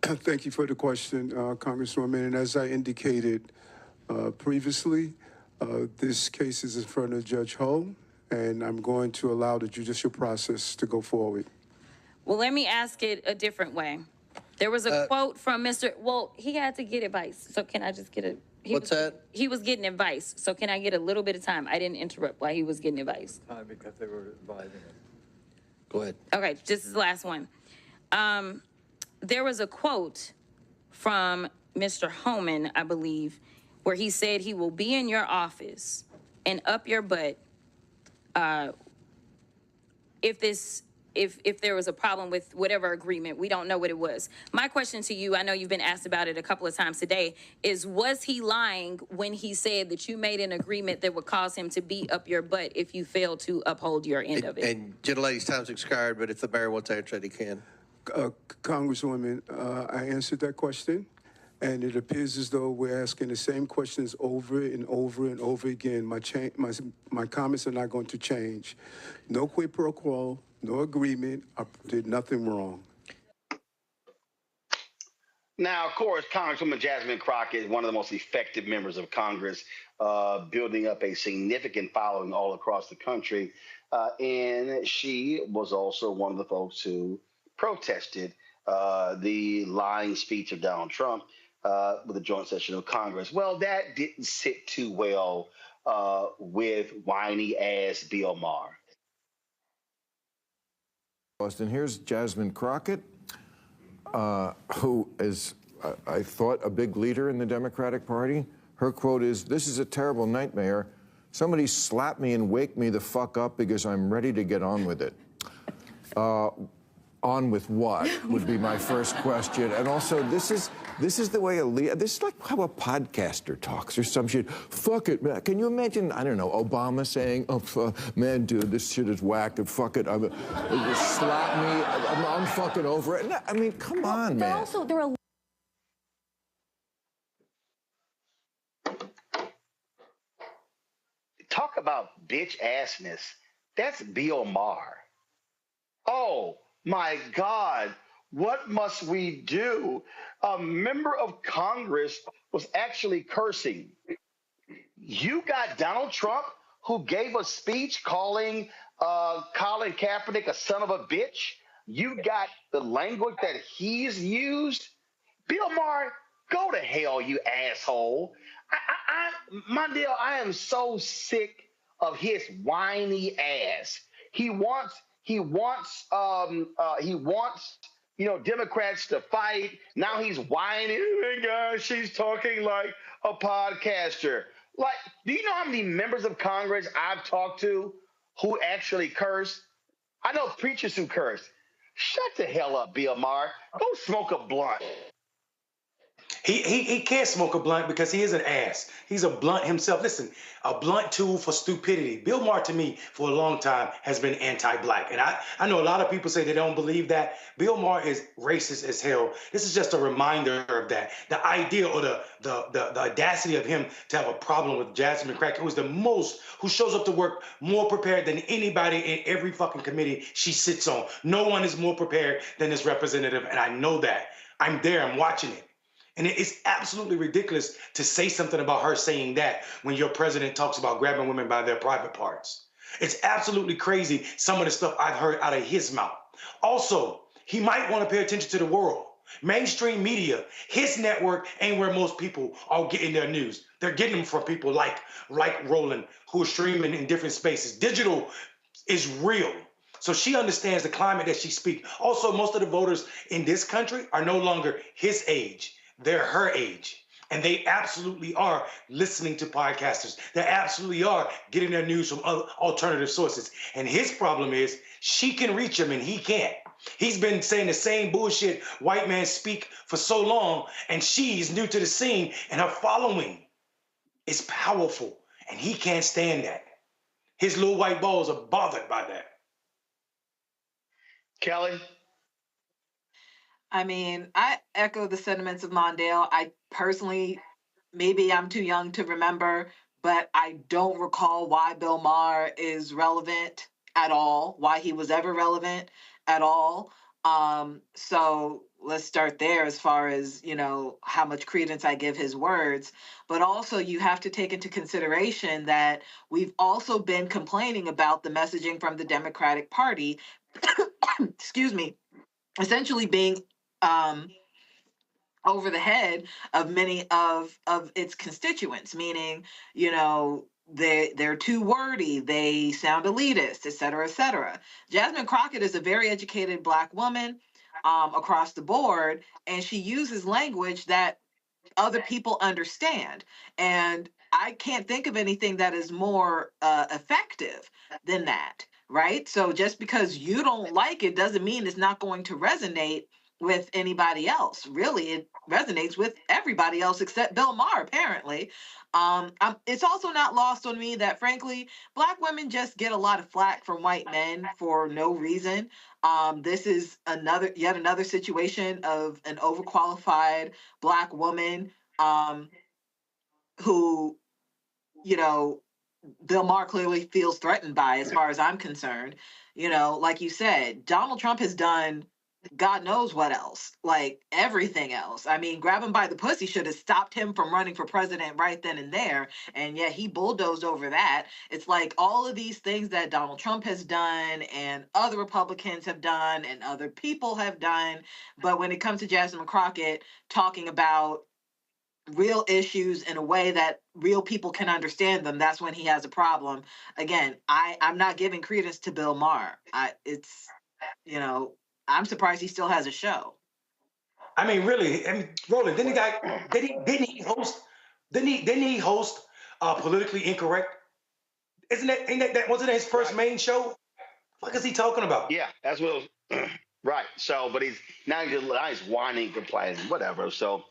S3: thank you for the question, Congresswoman. And as I indicated previously, this case is in front of Judge Ho, and I'm going to allow the judicial process to go forward.
S2: Well, let me ask it a different way. There was a quote from Mr. Well, he had to get advice. So can I just get a...
S8: What's that?
S2: He was getting advice. So can I get a little bit of time? I didn't interrupt while he was getting advice.
S8: Because they were advising him. Go ahead.
S2: Okay, this is the last one. There was a quote from Mr. Homan, I believe, where he said he will be in your office and up your butt if there was a problem with whatever agreement. We don't know what it was. My question to you, I know you've been asked about it a couple of times today, is was he lying when he said that you made an agreement that would cause him to be up your butt if you failed to uphold your end of it?
S8: And gentlelady's time's expired, but if the mayor wants to answer it, he can.
S3: Congresswoman, I answered that question, and it appears as though we're asking the same questions over and over and over again. My comments are not going to change. No quid pro quo, no agreement. I did nothing wrong.
S1: Now, of course, Congresswoman Jasmine Crockett is one of the most effective members of Congress, building up a significant following all across the country. And she was also one of the folks who protested the lying speech of Donald Trump with the joint session of Congress. Well, that didn't sit too well with whiny-ass Bill Maher.
S23: Austin, here's Jasmine Crockett, who is, I thought, a big leader in the Democratic Party. Her quote is, "This is a terrible nightmare. Somebody slap me and wake me the fuck up because I'm ready to get on with it." On with what would be my first question. And also, this is the way this is like how a podcaster talks or some shit. Fuck it, man. Can you imagine, I don't know, Obama saying, "Oh, man, dude, this shit is whack, and fuck it, slap me, I'm fucking over it." No, I mean, come on, man.
S12: Also, there are
S1: Talk about bitch assness. That's Bill Maher. Oh, my God, what must we do? A member of Congress was actually cursing. You got Donald Trump, who gave a speech calling Colin Kaepernick a son of a bitch. You got the language that he's used. Bill Maher, go to hell, you asshole. Mondale, I am so sick of his whiny ass. He wants Democrats to fight. Now he's whining. Oh my God, she's talking like a podcaster. Like, do you know how many members of Congress I've talked to who actually curse? I know preachers who curse. Shut the hell up, Bill Maher. Go smoke a blunt.
S5: He can't smoke a blunt because he is an ass. He's a blunt himself. Listen, a blunt tool for stupidity. Bill Maher, to me, for a long time, has been anti-black. And I know a lot of people say they don't believe that. Bill Maher is racist as hell. This is just a reminder of that. The idea or the audacity of him to have a problem with Jasmine Crockett, who shows up to work more prepared than anybody in every fucking committee she sits on. No one is more prepared than this representative, and I know that. I'm there, I'm watching it. And it's absolutely ridiculous to say something about her saying that when your president talks about grabbing women by their private parts. It's absolutely crazy, some of the stuff I've heard out of his mouth. Also, he might want to pay attention to the world. Mainstream media, his network ain't where most people are getting their news. They're getting them from people like Roland, who are streaming in different spaces. Digital is real. So she understands the climate that she speaks. Also, most of the voters in this country are no longer his age. They're her age. And they absolutely are listening to podcasters. They absolutely are getting their news from other alternative sources. And his problem is she can reach him and he can't. He's been saying the same bullshit white man speak for so long, and she's new to the scene, and her following is powerful, and he can't stand that. His little white balls are bothered by that.
S1: Kelly?
S6: I mean, I echo the sentiments of Mondale. I personally, maybe I'm too young to remember, but I don't recall why Bill Maher is relevant at all, why he was ever relevant at all. So let's start there as far as, how much credence I give his words. But also you have to take into consideration that we've also been complaining about the messaging from the Democratic Party, excuse me, essentially being over the head of many of its constituents, meaning, they're too wordy, they sound elitist, et cetera, et cetera. Jasmine Crockett is a very educated Black woman across the board, and she uses language that other people understand. And I can't think of anything that is more effective than that, right? So just because you don't like it doesn't mean it's not going to resonate with anybody else. Really, it resonates with everybody else except Bill Maher, apparently. It's also not lost on me that, frankly, Black women just get a lot of flack from white men for no reason. This is yet another situation of an overqualified Black woman who, Bill Maher clearly feels threatened by, as far as I'm concerned. Like you said, Donald Trump has done God knows what else, like everything else. I mean, grab him by the pussy should have stopped him from running for president right then and there. And yet he bulldozed over that. It's like all of these things that Donald Trump has done and other Republicans have done and other people have done. But when it comes to Jasmine Crockett talking about real issues in a way that real people can understand them, that's when he has a problem. Again, I'm not giving credence to Bill Maher. I'm surprised he still has a show.
S5: I mean, really, Roland, didn't he host Politically Incorrect? Wasn't that his first main show? What is he talking about?
S1: Yeah, that's what it was. Right. So, but he's whining, complaining, whatever. So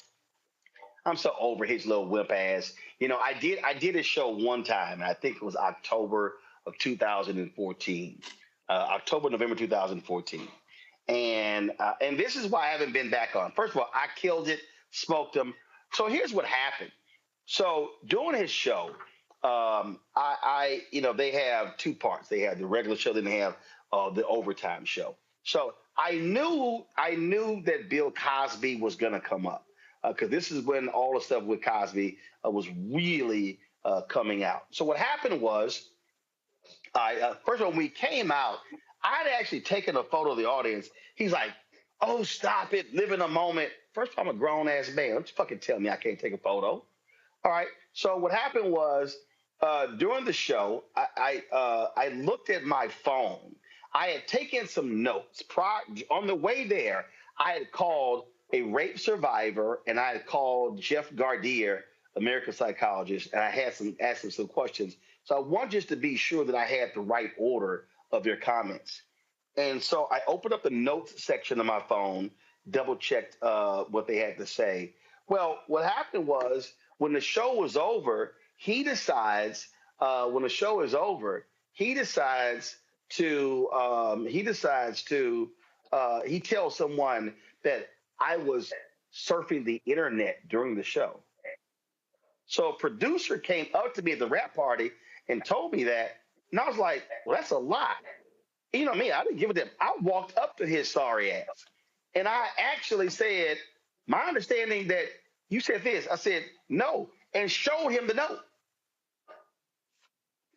S1: I'm so over his little whip ass. I did a show one time, and I think it was October of 2014. November 2014. And this is why I haven't been back on. First of all, I killed it, smoked him. So here's what happened. So during his show, they have two parts. They have the regular show, then they have the overtime show. So I knew that Bill Cosby was going to come up because this is when all the stuff with Cosby was really coming out. So what happened was, first of all, when we came out, I'd actually taken a photo of the audience. He's like, "Oh, stop it, live in a moment." First of all, I'm a grown-ass man. Don't you fucking tell me I can't take a photo. All right. So what happened was during the show, I looked at my phone. I had taken some notes. On the way there, I had called a rape survivor, and I had called Jeff Gardier, American psychologist, and I had asked him some questions. So I want just to be sure that I had the right order of their comments. And so I opened up the notes section of my phone, double checked what they had to say. Well, what happened was when the show was over, he decides he tells someone that I was surfing the internet during the show. So a producer came up to me at the rap party and told me that, and I was like, well, that's a lie. You know me, I didn't give a damn. I walked up to his sorry ass, and I actually said, my understanding that you said this. I said, no, and showed him the note.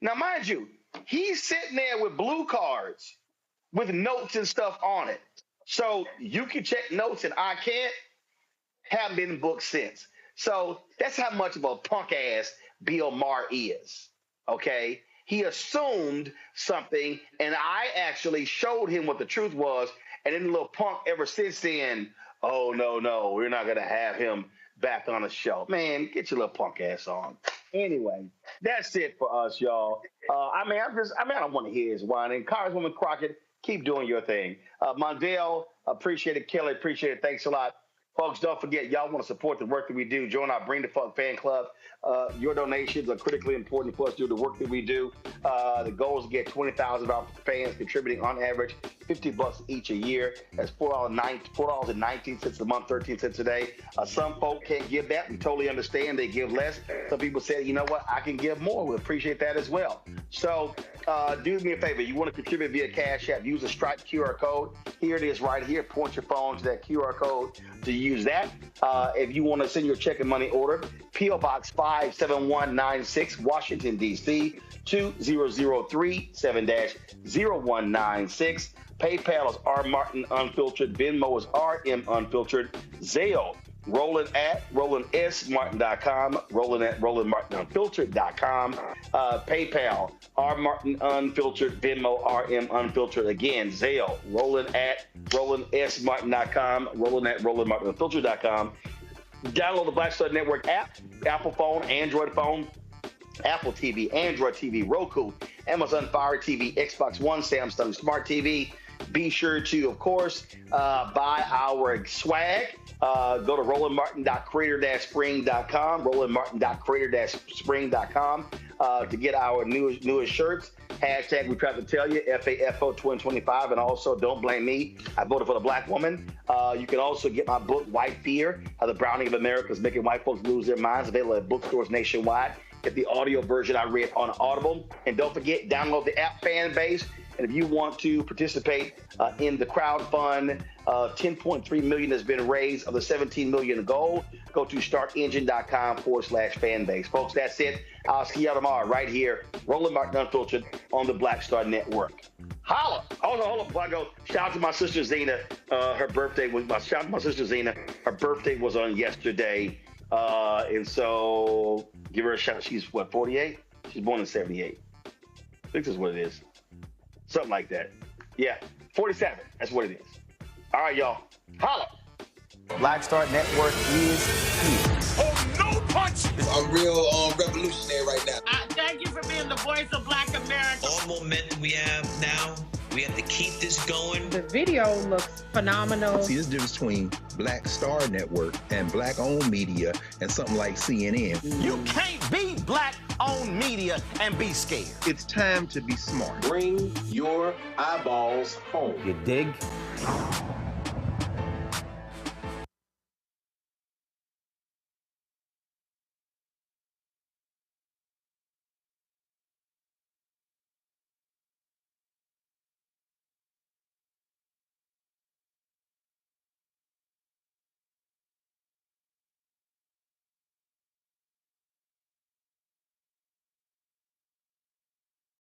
S1: Now, mind you, he's sitting there with blue cards with notes and stuff on it. So you can check notes and I can't. Haven't been booked since. So that's how much of a punk ass Bill Maher is. Okay? He assumed something, and I actually showed him what the truth was. And then the little punk ever since then, oh, no, we're not going to have him back on the show. Man, get your little punk ass on. Anyway, that's it for us, y'all. I don't want to hear his whining. Congresswoman Crockett, keep doing your thing. Mondale, appreciate it. Kelly, appreciate it. Thanks a lot. Folks, don't forget, y'all want to support the work that we do. Join our Bring the Fuck fan club. Your donations are critically important for us to do the work that we do. The goal is to get 20,000 fans contributing on average $50 each a year. That's $4.19 a month, 13 cents a day. Some folk can't give that. We totally understand. They give less. Some people say, you know what, I can give more. We appreciate that as well. So do me a favor. You want to contribute via Cash App, use the Stripe QR code. Here it is right here. Point your phone to that QR code to use that. If you want to send your check and money order, P.O. Box 57196, Washington, D.C., 2003 7-0196. PayPal is R Martin Unfiltered. Venmo is RM Unfiltered. Zelle, RolandSMartin.com. RolandMartinUnfiltered.com. PayPal, R Martin Unfiltered. Venmo, RM Unfiltered. Again, Zelle, RolandSMartin.com. RolandMartinUnfiltered.com. Download the Black Star Network app, Apple phone, Android phone, Apple TV, Android TV, Roku, Amazon Fire TV, Xbox One, Samsung Smart TV. Be sure to, of course, buy our swag. Go to RolandMartin.creator-spring.com, RolandMartin.creator-spring.com to get our newest shirts. Hashtag we tried to tell you, FAFO 2025, and also don't blame me. I voted for the black woman. You can also get my book, White Fear, How the Browning of America is Making White Folks Lose Their Minds, available at bookstores nationwide. Get the audio version I read on Audible. And don't forget, download the app Fan Base. And if you want to participate in the crowdfund, $10.3 million has been raised of the $17 million goal. Go to startengine.com/fanbase. Folks, that's it. I'll see y'all tomorrow right here. Roland Martin Unfiltered on the Black Star Network. Holla! Hold on before I go. Shout out to my sister Zena. Her birthday was on yesterday. And so give her a shout. She's what, 48? She's born in 78. I think that's what it is. Something like that. Yeah, 47. That's what it is. All right, y'all. Holla.
S17: Black Star Network is here.
S11: Oh, no punch! I'm real revolutionary right now.
S13: Thank you for being the voice of Black America.
S15: All momentum we have now, we have to keep this going.
S24: The video looks phenomenal.
S25: See, there's a difference between Black Star Network and black-owned media and something like CNN.
S17: You can't be black-owned media and be scared.
S25: It's time to be smart.
S11: Bring your eyeballs home.
S17: You dig?